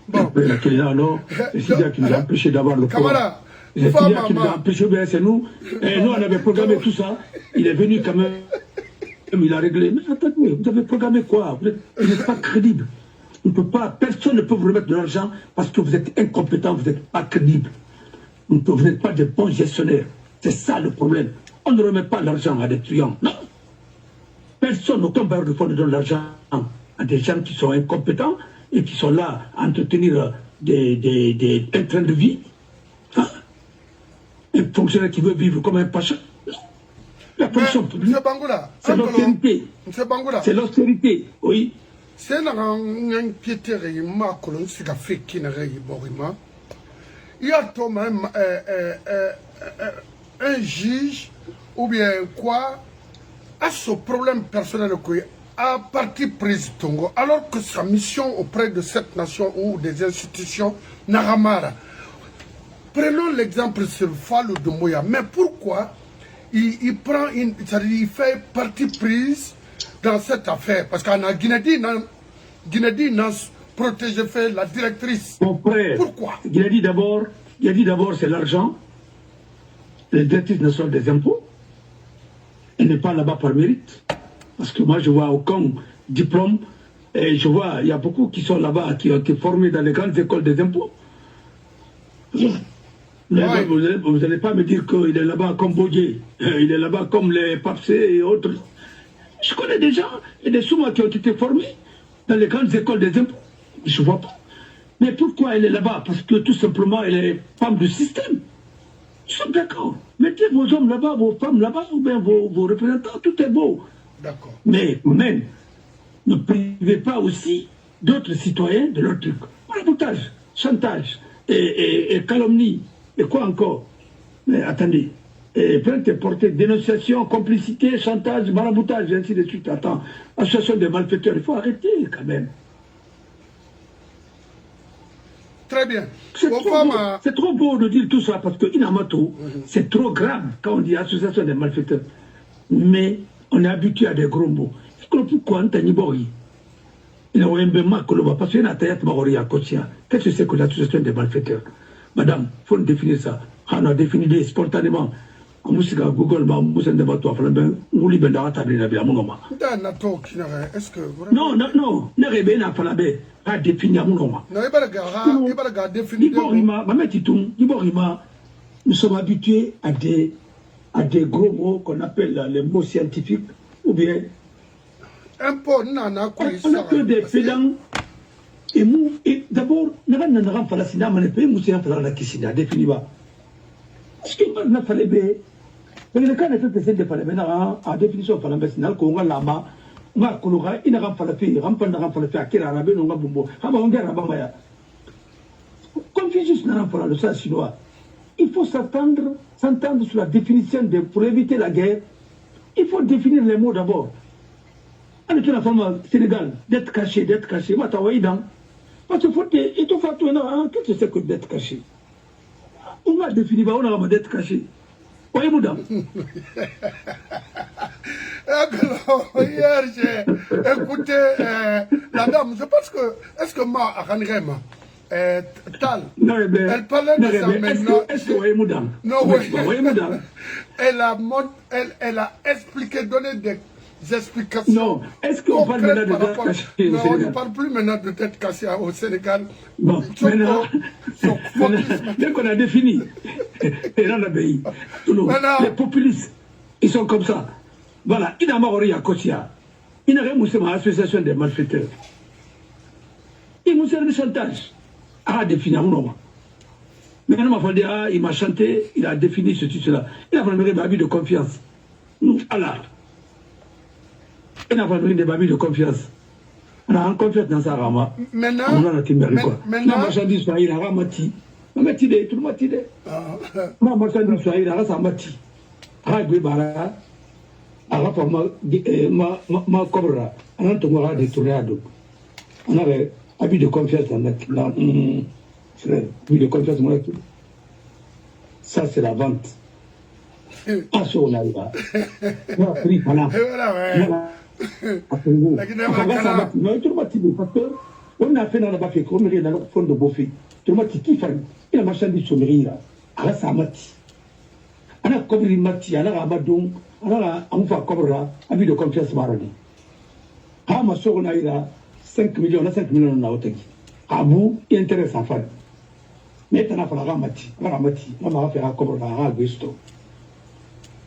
Bon. C'est Sidia qui nous a empêché d'avoir le programme. C'est Sidia qui nous a empêché, c'est nous. Et nous, on avait programmé tout ça. Il est venu quand même. Il a réglé. Mais attendez, vous avez programmé quoi? Vous n'êtes pas crédible. On peut pas, personne ne peut vous remettre de l'argent parce que vous êtes incompétent, vous n'êtes pas crédible. Vous n'êtes pas des bons gestionnaires. C'est ça le problème. On ne remet pas l'argent à des truands. Non. Personne, aucun bailleur de fonds ne donne l'argent à des gens qui sont incompétents et qui sont là à entretenir un train de vie. Hein? Un fonctionnaire qui veut vivre comme un pacha. La fonction publique, c'est l'austérité. C'est l'austérité, oui. C'est un piété, ma colonne, c'est un fait qui n'a rien borima. Il y a un juge ou bien quoi a ce problème personnel à parti prise Tongo, alors que sa mission auprès de cette nation ou des institutions Naramara. Prenons l'exemple sur Fallou de Moya. Mais pourquoi il prend il fait partie prise dans cette affaire? Parce qu'en Guinée n'a protégé fait la directrice. Mon frère, pourquoi? Guinée d'abord, c'est l'argent. La directrice nationale des impôts. Elle n'est pas là-bas par mérite. Parce que moi, je vois aucun diplôme. Et je vois, il y a beaucoup qui sont là-bas, qui ont été formés dans les grandes écoles des impôts. Ouais. Vous n'allez pas me dire qu'il est là-bas comme Baudier. Il est là-bas comme les Papsé et autres. Je connais des gens et des Soumas qui ont été formés dans les grandes écoles des impôts. Je ne vois pas. Mais pourquoi elle est là-bas? Parce que tout simplement, elle est femme du système. Nous sommes d'accord. Mettez vos hommes là-bas, vos femmes là-bas, ou bien vos représentants, tout est beau. D'accord. Mais même, ne privez pas aussi d'autres citoyens de leur truc. Maraboutage, chantage et calomnie. Et quoi encore? Mais attendez. Et plainte est portée, dénonciation, complicité, chantage, maraboutage, et ainsi de suite. Attends, association des malfaiteurs, il faut arrêter quand même. Très bien. C'est trop beau de dire tout ça parce que Inamato, c'est trop grave quand on dit association des malfaiteurs. Mais on est habitué à des gros mots. Pourquoi on t'a dit parce qu'il y a un théâtre Maori à Kotia. Qu'est-ce que c'est que l'association des malfaiteurs? Madame, il faut définir ça. On a défini spontanément. Est-ce que non, pas défini à mon nom. Nous sommes habitués à des gros mots qu'on appelle les mots scientifiques ou bien on a que des pédants et d'abord nous avons fait la sina mais pays nous avons fait la kisina définitivement. Est-ce que nous avons fait le le cas de fait de faire à définition de la médecine qu'on a là-bas ma kologa ina ga fala fi rampan na ga fala fi akira arabe no ga bumbo haba on gara ba ya Confucius n'a pas le sens chinois. Il faut s'entendre sur la définition pour éviter la guerre. Il faut définir les mots d'abord. On est la femme Sénégal d'être caché moi tawaïdan parce que faut et tout fait qu'est-ce que c'est que d'être caché? On a défini on a d'être caché. Oui, madame. Hier, j'ai écouté la dame, je pense que, est-ce que ma Ranrema, Tal, elle parlait de ça maintenant. Est-ce que vous voyez, madame? Non, oui, madame. Elle a expliqué, donné des explications. Non, est-ce qu'on parle maintenant de tête cachée? Non, on ne parle plus maintenant de tête cachée au Sénégal. Bon, maintenant, dès qu'on a défini, et dans le pays, les populistes, ils sont comme ça. Voilà, il a marre à Kotia. Il n'a rien moussé à l'association des malfaiteurs. Il m'a servi de chantage. Ah, défini à mon nom. Maintenant, il m'a chanté, il a défini ceci, cela. Il a fallu des babis de confiance. Alors, il a fallu des babis de confiance. On a en confiance dans sa rama. Maintenant, on a la marchandise, il a ramati. Tout le monde dit. Ma marchandise, il a ramati. Ah, alors, ma cobra, on a tout des tournados. On avait habit de confiance en notre. Habit de confiance en notre. Ça, c'est la vente. Ah, so na iba. No, free pala. Voilà, ouais. Non, tu m'as dit, parce que on a fait dans la baffe, comme il y a dans le fond de Bofi. Tu m'as dit, qui fait? Il a marché du sommeil, à la Samati. On a couvert Mati, à la Rabadon, à la Amfa Cobra, à de confiance Maradi. Ah, ma soeur, on a eu 5 millions, on a 5 millions dans l'Otaki. À vous, il intéresse à faire. Mais tu as fait la Ramati, on m'a fait un Cobra, à Gusto.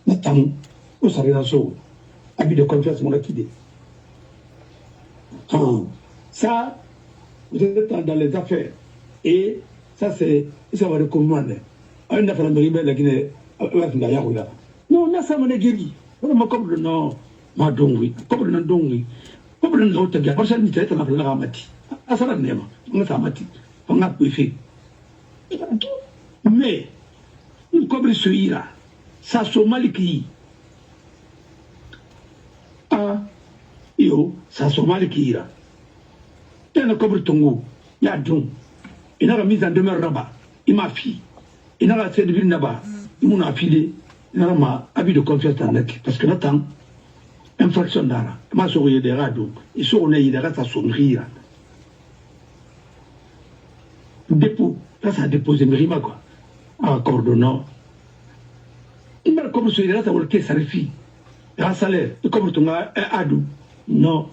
Notamment, au Sarinaso, à de confiance Monakide. Ça, vous êtes dans les affaires. Et ça, ça va recommander. Un affaire américaine, la Guinée, non, on a ça, on est guéri. On a comme le nom, ma dongi, comme le nom dongi, comme le nom de la personne qui est en train de ramati. À ça, on a ramati, on a pu faire. Mais, comme le suira, ça somali qui. Ah, yo, ça somali qui ira. Il y a un cobre tongo, il y a donc. Il y a la mise en demeure là-bas, il m'a fille. Il y a la tête de ville là-bas, il m'a filé. Il y a ma habit de confiance dans l'équipe. Parce que là-dedans, infraction d'ara. Il m'a souri des radios. Il sourit, il reste à sourire. Dépôt, là, ça a déposé Mérima, quoi. En coordonnant. Il m'a comme sur là, ça va le caisse à l'effet. Il y a un salaire. Il comme ton adou. Non.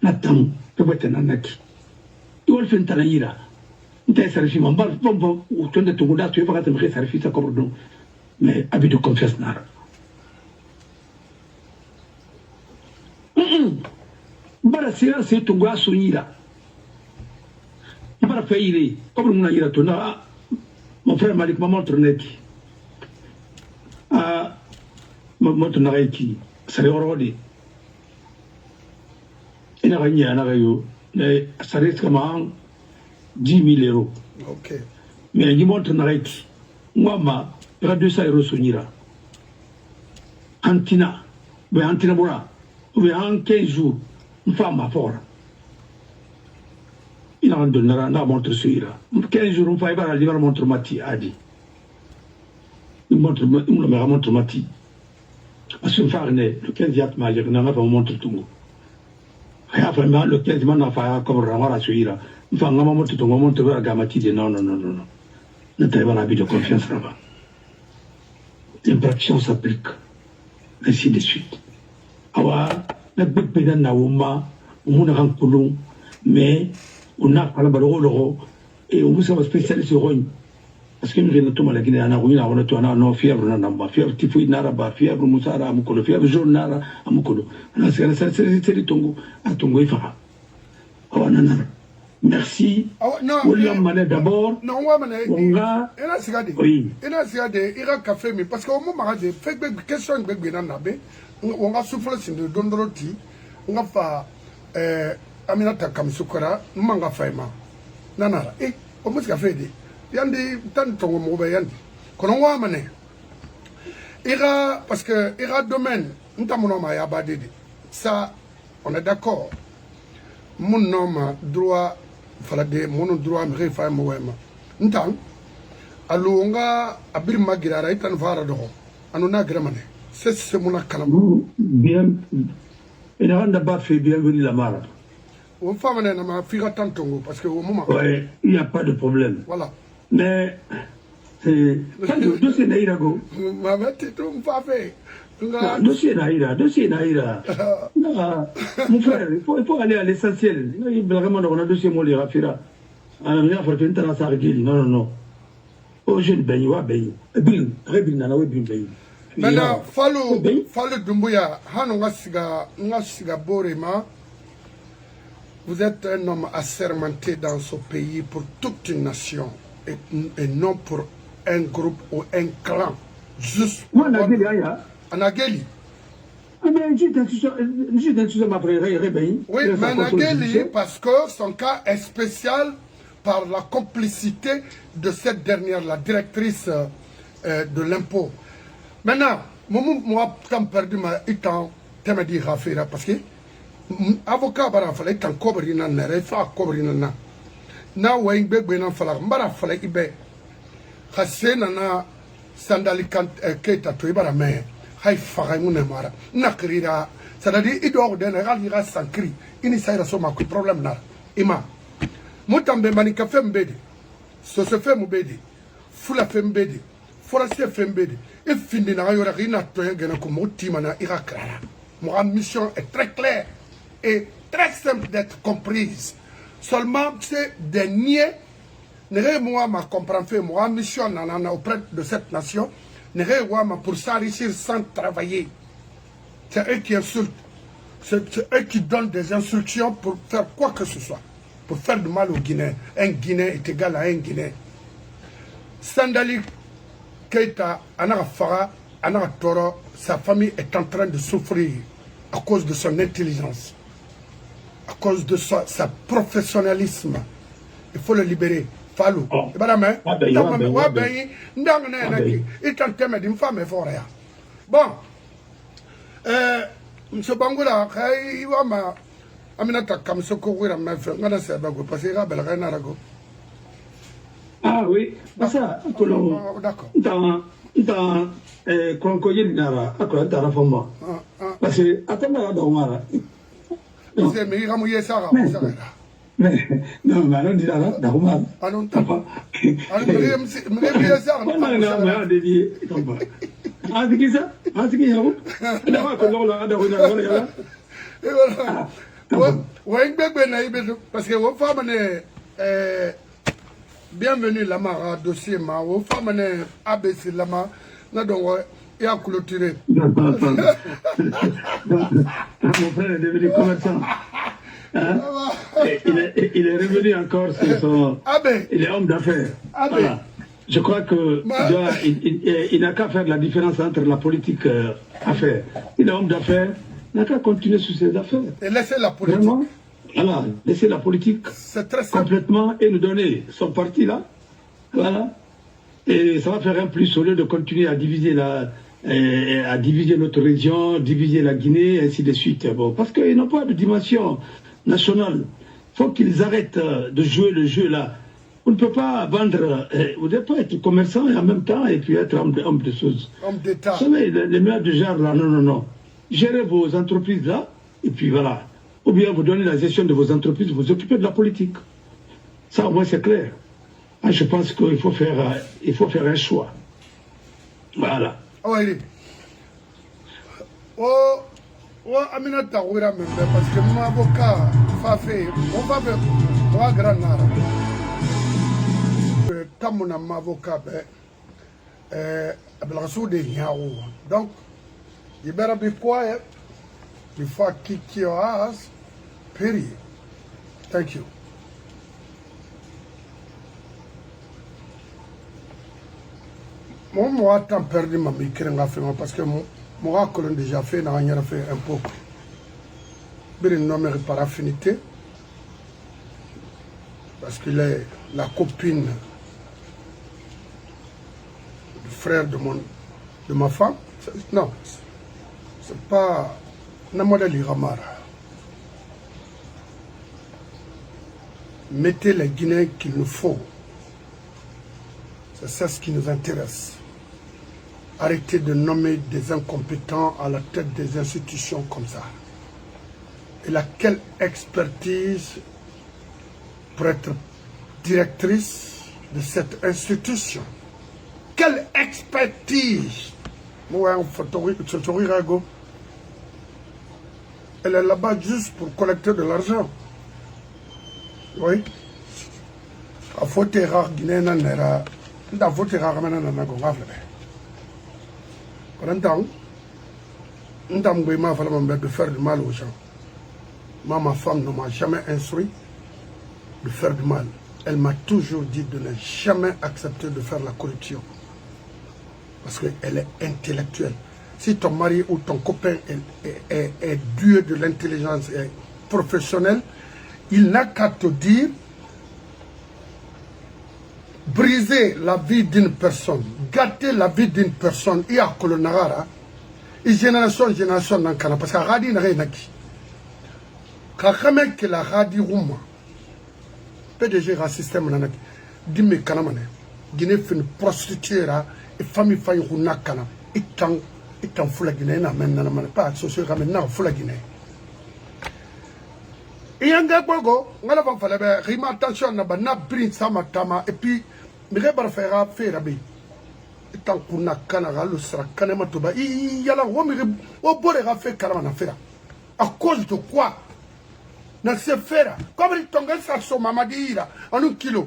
Nathan, tu vas être un anaki. Il va le faire un talaïra. Il t'a servi, mon bal, bon, ou tu es ton goût, tu vas te faire service à coordonnant. Mais habit de confiance nara. Bara c'est ton gars sonira. Bara faire comme on a dit là, mon frère Malik m'a montré net. Ah, m'a montré naïki. Ça le rodé. Il a gagné un arayo, mais ça reste comme 10 000 euros. Ok. Mais il montre naïki. Moi, il y a 200 euros sonira. Antina, mais Antina Bora, mais en 15 jours, une femme à fort. Il a un donneur, un montre sur 15 jours, une femme à la montre Mati, a dit. Il me montre Mati. Parce que le 15 yat m'a dit, il n'a pas montré tout. Et après, le 15 m'a fait comme Ramara sur Ira. Une femme m'a montré tout, m'a montré la gamati de non. Ne t'avais pas l'habit de confiance là-bas. L'infraction s'applique, ainsi de suite. Alors, la bête na Ouma, on a un colon, mais on a pas la baloro, et on vous a spécialisé sur Rogne. Parce que nous venons tout mal à Guinée, on a non fièvre, fièvre typhoïde, nara, fièvre moussara, à Mukolo, fièvre jaune, nara, à Mukolo. C'est Tongo, à Tongo et Fara. Alors, non. Merci. William Manet d'abord. Non, Manet. On a. Oui. Il a signé, il a café, mais parce qu'au moment où fait des questions, on a soufflé sur le Dondroti, on a fait Aminata Kamsukara, Manga Faima. Nana, et on m'a fait des. Yandi, tant ton mot, Yandi. Quand on voit Manet, parce que il y a domaine, nous avons abadé. Ça, on est d'accord. Mon nom, droit. Fala de mono droit me refa mo wema ntan alu nga abir magira itan fara do anu na gramane c'est mon kalam bien et on n'a pas fait bienvenue la mara on femme na ma fira tantongo parce que au moment ouais il y a pas de problème voilà mais c'est quand le dossier naïra go ma mette tout pas fait dossier naïra non mon frère il faut aller à l'essentiel il vraiment on a dossier moi les rafira alors il faut faire un sargili non oh je ne baigne wa baigne bin rebin na we bin baigne maintenant fallo Doumbouya hanu ngasiga borema vous êtes un homme assermenté dans ce pays pour toute une nation et non pour un groupe ou un clan juste Anageli. Oui, mais Anageli, parce que son cas est spécial par la complicité de cette dernière, la directrice de l'impôt. Maintenant, moi, quand perdu ma étant, tu m'as dit Rafira, parce que avocat, il fallait un cobrina, il faut cobrina. Na wayne be na fala mbara fala ibe khasena na Sandali Keita Toibara me hay faramune mara nakrira c'est-à-dire il doit donner ralira sankri ini saira soma ku problème na ima mutambe manika fembede so se fait mbede fula fembede forasier fembede et findi na yora rina to ngena ko mutima na irakara mon mission est très claire et très simple d'être comprise seulement c'est des niais moi ma comprendre moi mission auprès de cette nation moi pour s'enrichir sans travailler c'est eux qui insultent c'est eux qui donnent des instructions pour faire quoi que ce soit pour faire du mal aux Guinéens. Un Guinéen est égal à un Guinéen. Sandali Keita Anara Anara Toro, sa famille est en train de souffrir à cause de son intelligence, à cause de sa professionnalisme. Il faut le libérer. Falou. Et bien, bon, M. Bangoula, il va ma Aminata Kamsoko, ah oui, ça, d'accord. Dans Konkoyen Nara, à quoi t'as la forme? Parce que, attends, Domara. Mais non, mais non, dis là, Domara. Ah non, t'as pas. Ah non, parce que vos femmes bienvenue là-bas, dossier ma, vos femmes ABC là-bas, n'a donc et à clôturer. Mon frère est devenu commerçant. Hein? Il est revenu encore sur son. Il est homme d'affaires. Voilà. Je crois que il n'a qu'à faire la différence entre la politique à faire. Il est homme d'affaires. Il n'a qu'à continuer sur ses affaires. Et laisser la politique. Vraiment, voilà, laisser la politique complètement et nous donner son parti là. Voilà. Et ça va faire un plus au lieu de continuer à diviser notre région, diviser la Guinée, et ainsi de suite. Bon, parce qu'ils n'ont pas de dimension nationale. Il faut qu'ils arrêtent de jouer le jeu là. On ne peut pas vendre, vous ne pouvez pas être commerçant et en même temps et puis être homme de choses. Homme d'État. Vous savez, les meilleurs de genre là, non. Gérez vos entreprises là, et puis voilà. Ou bien vous donnez la gestion de vos entreprises, vous occupez de la politique. Ça au moins c'est clair. Ah, je pense qu'il faut faire un choix. Voilà. Oui. Oh, Aminata Ouira même, parce que mon avocat, mon grand nara. Comme mon avocat, donc, you better be quiet before I kick your ass. Period. Thank you. Moi, j'ai perdu ma micro parce que moi, j'ai déjà fait, j'ai fait un peu. Je ne nomme par affinité parce qu'il est la copine du frère de ma femme. Non, c'est pas Namoda Liramara. Mettez les Guinéens qu'il nous faut. C'est ça ce qui nous intéresse. Arrêtez de nommer des incompétents à la tête des institutions comme ça. Et laquelle expertise pour être directrice de cette institution? Quelle expertise? Elle est là-bas juste pour collecter de l'argent. Oui. A faute rare guinéenne nera. Dans faute rare maintenant na gongafle. Pendant ma femme de faire du mal aux gens. Ma femme ne m'a jamais instruit de faire du mal. Elle m'a toujours dit de ne jamais accepter de faire la corruption. Parce qu'elle est intellectuelle. Si ton mari ou ton copain est doué de l'intelligence et professionnelle, il n'a qu'à te dire briser la vie d'une personne, gâter la vie d'une personne, et à Kolonagara, et génération dans Kana, parce que Radi n'a rien acquis. Quand que la Radi Rouma, PDG un système, Dime Kanamane, Guinée fait une prostituée, famille faille hunakana itan fula Guinée na menna na pas socio comme na fula Guinée et anga bogo ngala va fallait be rima attention na bana prince sama tama et puis me rebar faire be itan hunakana galo sera kanema to ba yala wo me wo bore ga fait karama na faire à cause de quoi na se faire comme il tonga sa so mamadira en un kilo.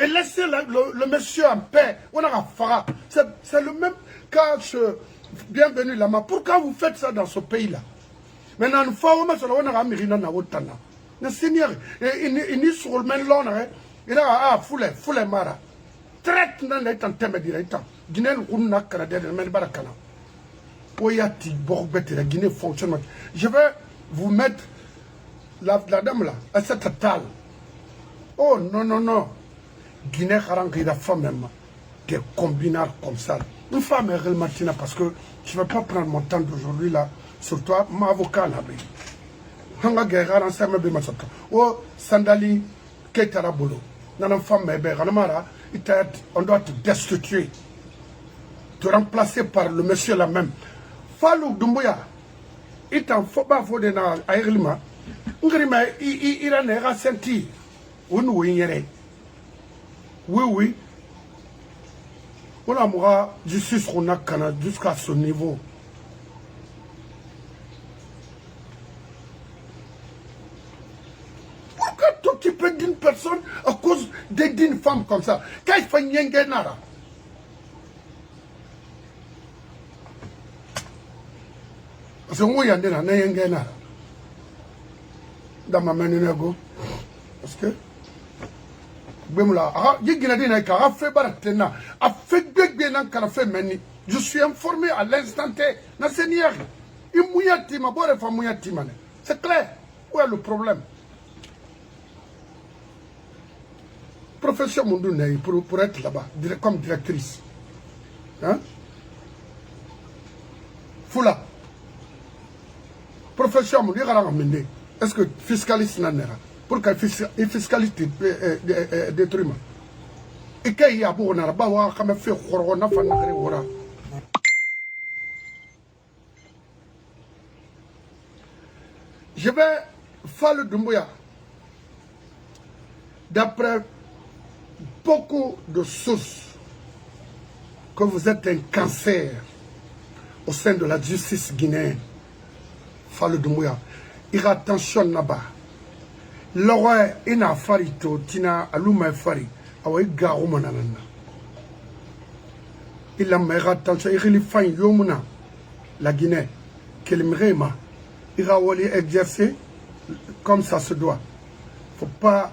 Et laissez le monsieur en paix. On a Farah. C'est le même cas. Bienvenue là-bas. Pourquoi vous faites ça dans ce pays-là? Maintenant, nous faisons ça. On a Mirina na Otana. Le Seigneur, il est sur le même long. Il a foule mara. Traite dans les temps intermédiaires. Guinée, on a Canada, le même barakana. Oyati, Borbet, la Guinée fonctionne. Je vais vous mettre la dame là, à cette table. Oh non, non, non. Guinée il a fait même des combinards comme ça. Une femme est réellement parce que je ne vais pas prendre mon temps d'aujourd'hui là sur toi, mon avocat là. Hanga guerre en serme be masata. Oh sandali ketara bolo. Nana femme be ranamara, on doit te destituer. Te remplacer par le monsieur là même. Falou Doumbouya. Il t'en faut pas faut de na airlima. Ngrima il a nera senti. Ou yere. Oui, oui. On a justice qu'on a jusqu'à ce niveau. Pourquoi t'occuper d'une personne à cause d'une femme comme ça? Quand il fait rien, nara. Parce que moi, il y a des gens dans ma main, parce que je suis informé à l'instant T. C'est clair. Où est le problème? Profession Mondoune pour être là-bas, comme directrice. Hein? Foula. Profession Mondoune, est-ce que fiscaliste n'en est pas? Pour que la fiscalité détruise. Et qu'il y a beaucoup de gens qui ont fait corona. Je vais faire le Doumbouya. D'après beaucoup de sources, que vous êtes un cancer au sein de la justice guinéenne. Faire le Doumbouya. Il y a attention là-bas. L'oreille ina farito tina aluma fari awai garu manana il a mera attention il fait yomuna la Guinée qu'elle m'rema il va aller exercer comme ça se doit. Faut pas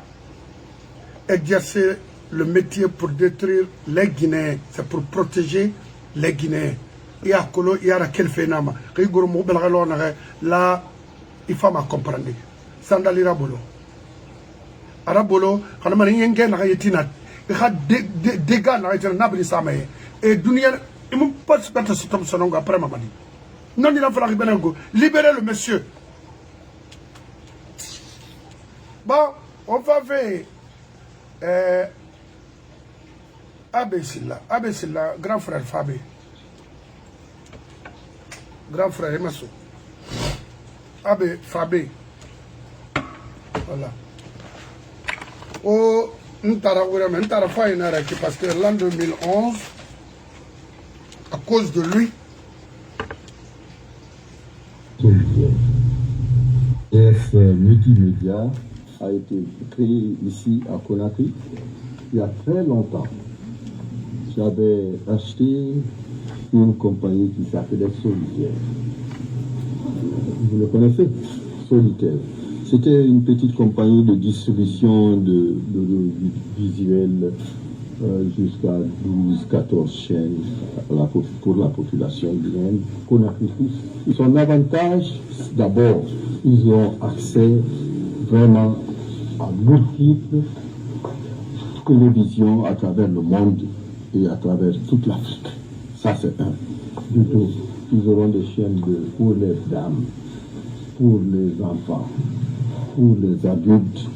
exercer le métier pour détruire les Guinéens, c'est pour protéger les Guinéens. Il y a colo il y a quel phénomène rigolo mo là il faut me comprendre sandalira bolo Arabolo, quand on a un gars qui a des dégâts et Dunia, il ne peut pas se battre sur son nom après Mamadi. Non, il a fallu libérer le monsieur. Bon, on va faire Abessila, grand frère Fabé. Grand frère Emasso. Abbé Fabé. Voilà. Oh, parce que l'an 2011, à cause de lui, TF Multimédia a été créé ici à Conakry il y a très longtemps. J'avais acheté une compagnie qui s'appelait Solitaire. Vous le connaissez? Solitaire. C'était une petite compagnie de distribution de visuels jusqu'à 12-14 chaînes pour la population guinéenne. Son avantage, d'abord, ils ont accès vraiment à multiples télévisions à travers le monde et à travers toute l'Afrique. Ça, c'est un. Du tout, ils auront des chaînes pour les dames, pour les enfants, pour les adultes,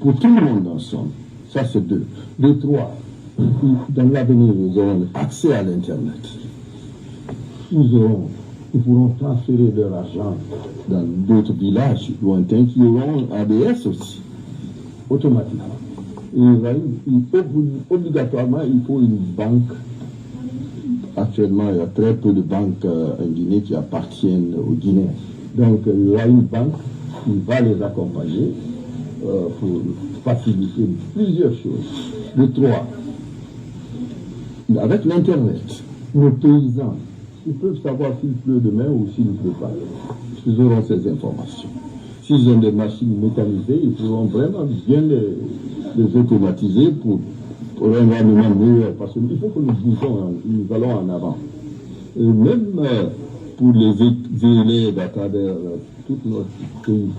pour tout le monde ensemble. Ça, c'est deux. De trois, dans l'avenir, nous aurons accès à l'Internet. Ils pourront transférer leur argent dans d'autres villages lointains qui auront ABS aussi, automatiquement. Obligatoirement, il faut une banque. Actuellement, il y a très peu de banques en Guinée qui appartiennent aux Guinéens. Donc, il y aura une banque qui va les accompagner pour faciliter plusieurs choses. De trois, avec l'Internet, nos paysans, ils peuvent savoir s'il pleut demain ou s'il ne pleut pas. Ils auront ces informations. S'ils ont des machines mécanisées, ils pourront vraiment bien les automatiser pour un rendement meilleur. Parce qu'il faut que nous bougeons, nous allons en avant. Et même pour les élèves à travers tout notre pays,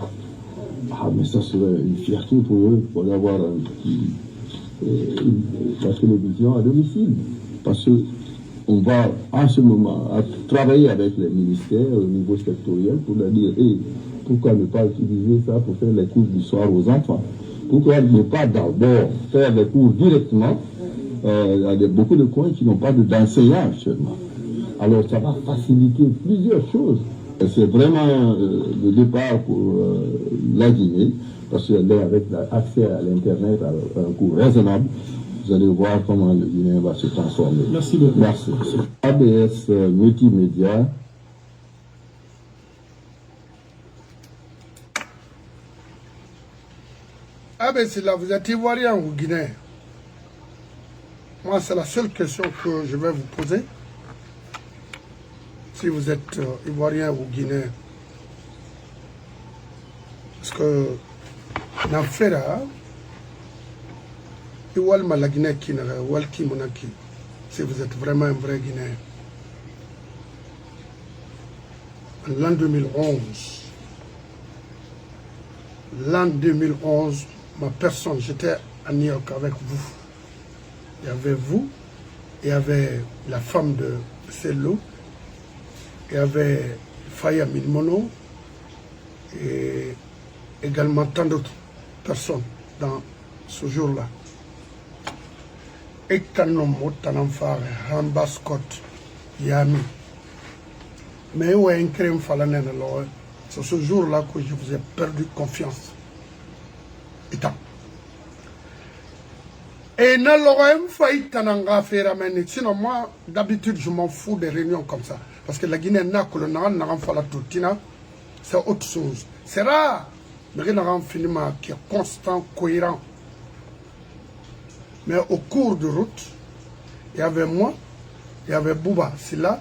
mais ça serait une fierté pour eux, pour avoir la télévision à domicile. Parce qu'on va en ce moment travailler avec les ministères au niveau sectoriel pour leur dire pourquoi ne pas utiliser ça pour faire les cours du soir aux enfants. Pourquoi ne pas d'abord faire les cours directement. Il y a beaucoup de coins qui n'ont pas d'enseignants actuellement. Alors ça va faciliter plusieurs choses. C'est vraiment le départ pour la Guinée, parce qu'avec l'accès à l'Internet à un coût raisonnable, vous allez voir comment le Guinée va se transformer. Merci beaucoup. Merci. ABS Multimédia. ABS, là, vous êtes Ivoirien ou Guinéen? Moi, c'est la seule question que je vais vous poser. Si vous êtes Ivoirien ou Guinéen. Parce que, dans Fera, Iwal Malagine Kinara, Walki Monaki, si vous êtes vraiment un vrai Guinéen. En l'an 2011, ma personne, j'étais à New York avec vous. Il y avait vous, il y avait la femme de Sello, il y avait Faya Milmono, et également tant d'autres personnes dans ce jour-là. Et Tanomo, Tanamfare, Ramba Scott, Yami. Mais où est un crime falanen alors? C'est ce jour-là que je vous ai perdu confiance. Et n'alors failli tananga faire amener. Sinon moi, d'habitude, je m'en fous des réunions comme ça. Parce que la Guinée n'a que le n'a pas la toutina. C'est autre chose. C'est rare. Mais il y a un film qui est constant, cohérent. Mais au cours de route, il y avait moi, il y avait Bouba Silla,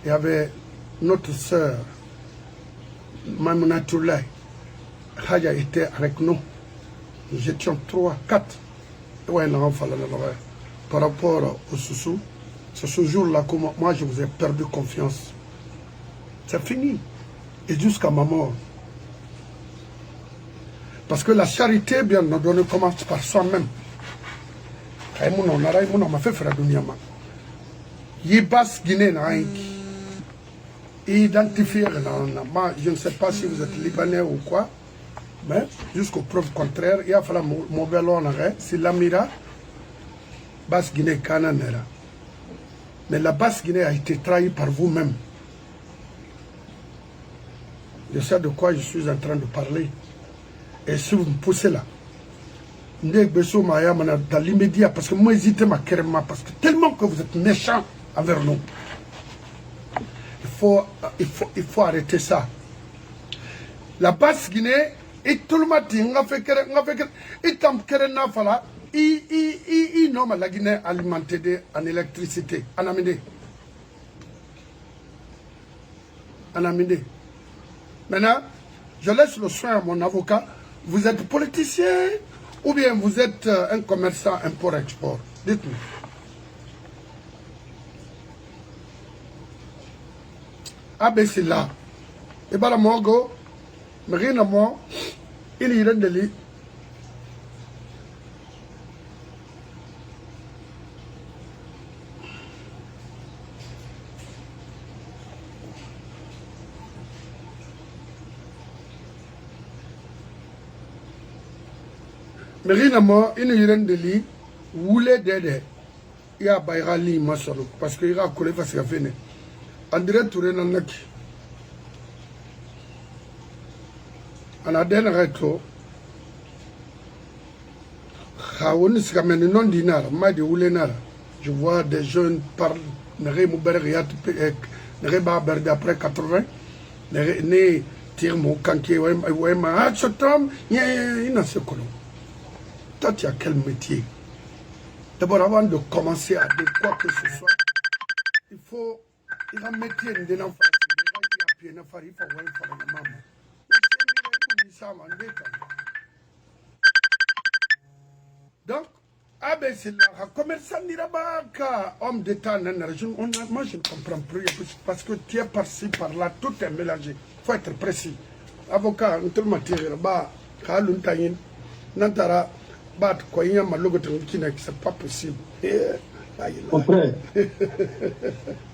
il y avait notre sœur, Mamouna Toulay. Haya était avec nous. Nous étions 3, 4. Ouais, par rapport au Soussou, c'est ce jour-là que moi je vous ai perdu confiance. C'est fini. Et jusqu'à ma mort. Parce que la charité, bien entendu, commence par soi-même. Identifier, je ne sais pas si vous êtes libanais ou quoi, mais jusqu'aux preuves contraires, il y a fallu mauvais long, c'est l'Amira, Basse Guinée, Cananera. Mais la Basse Guinée a été trahie par vous-même. Je sais de quoi je suis en train de parler. Et si vous me poussez là, dans l'immédiat, parce que moi, hésitez ma carrément, parce que tellement que vous êtes méchants envers nous. Il faut arrêter ça. La Basse Guinée, et tout le matin, on a fait il nomme la Guinée alimentée en électricité, en amidé. Maintenant, je laisse le soin à mon avocat. Vous êtes politicien ou bien vous êtes un commerçant import-export? Dites-moi. ABC là. Et bien, moi, mais rien à moi, il y a des lits. Mais rien à moi, il y a des lits, vous voulez d'aider. il y a Bayrali Masoro, parce qu'il y a un collègue qui a fait. André Touré Nanaki. On a des rétro. Je vois des jeunes parler. Après 80. Ne tire mon canquier. Toi, tu as quel métier? D'abord, avant de commencer à dire quoi que ce soit, il faut. Il y a un métier de l'enfant. Il y a un métier de l'enfant. Donc, c'est là, commerçant d'Irabaka, homme d'État, moi je ne comprends plus, parce que tu es par-ci, par-là, tout est mélangé. Il faut être précis. Avocat, tout le matériel, Nantara, c'est pas possible. Mon frère,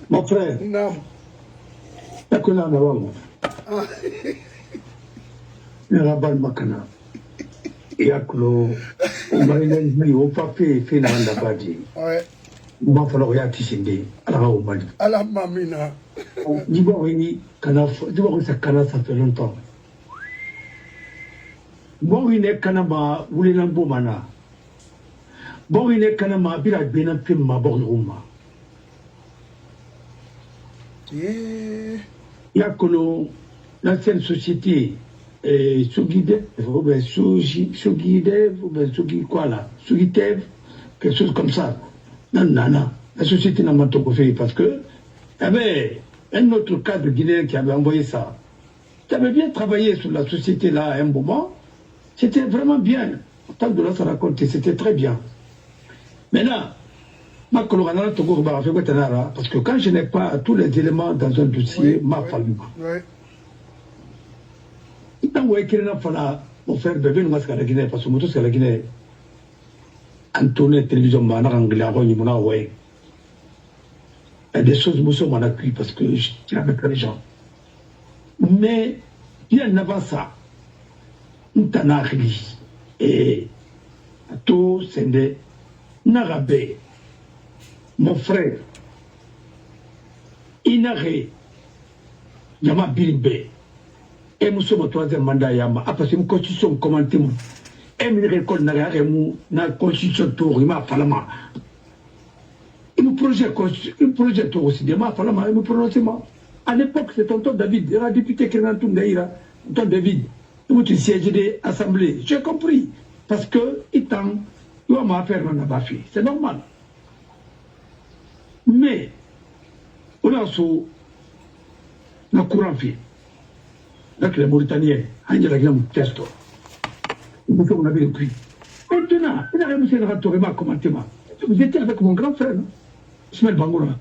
mon frère, non. Rabal Makana. Yaklo, on va aller au papier, fait la badi. Ouais. On va falloir y attirer. Alors, on va dire. À la mamina. D'abord, ça fait longtemps. Bon, il est Kanama, vous l'avez l'embomana. Bon, il est Kanama, il a bien un film, ma boruma. Yaklo, l'ancienne société. Sugidev, quoi là, Sugitev, quelque chose comme ça. Non, la société n'a pas tout fait parce que, il y avait un autre cadre guinéen qui avait envoyé ça. Tu avais bien travaillé sur la société là à un moment, c'était vraiment bien. En tant que là, ça racontait, c'était très bien. Maintenant, parce que quand je n'ai pas tous les éléments dans un dossier, m'a fallu. Tant que mon frère bébé nous parce que moto c'est la Guinée. Antoine télévision il y a des choses que je m'en accueille parce que je suis avec les gens. Mais bien avant ça, et tout c'est des Narabé, mon frère, Inaré, Yama Birimbe. Et nous sommes au troisième mandat Yama. Après, c'est une constitution commentée. Et une récolte n'a rien na constitution tour, il m'a fallu. Et mon projet tour aussi, il m'a fallu, et mon prononcement. À l'époque, c'est tonton David, il y a un député qui est dans Tundaïra, tonton David. Il tu sièges de l'Assemblée. J'ai compris. Parce que, il m'a fait un abafi. C'est normal. Mais, on a sous le courant fait. Donc les Mauritaniens, il y a un test. On a bien pris. Maintenant, il y a un monsieur qui a commenté. Vous étiez avec mon grand frère, Ismaël Bangoura,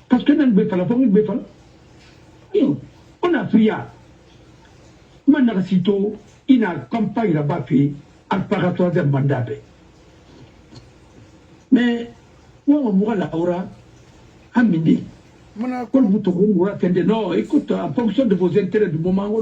parce que nous avons fait on a pris maintenant, sitôt, il a campagne là-bas fait un paratoire mandat. Mais, on va la aura à midi. Non, écoute, en fonction de vos intérêts du moment,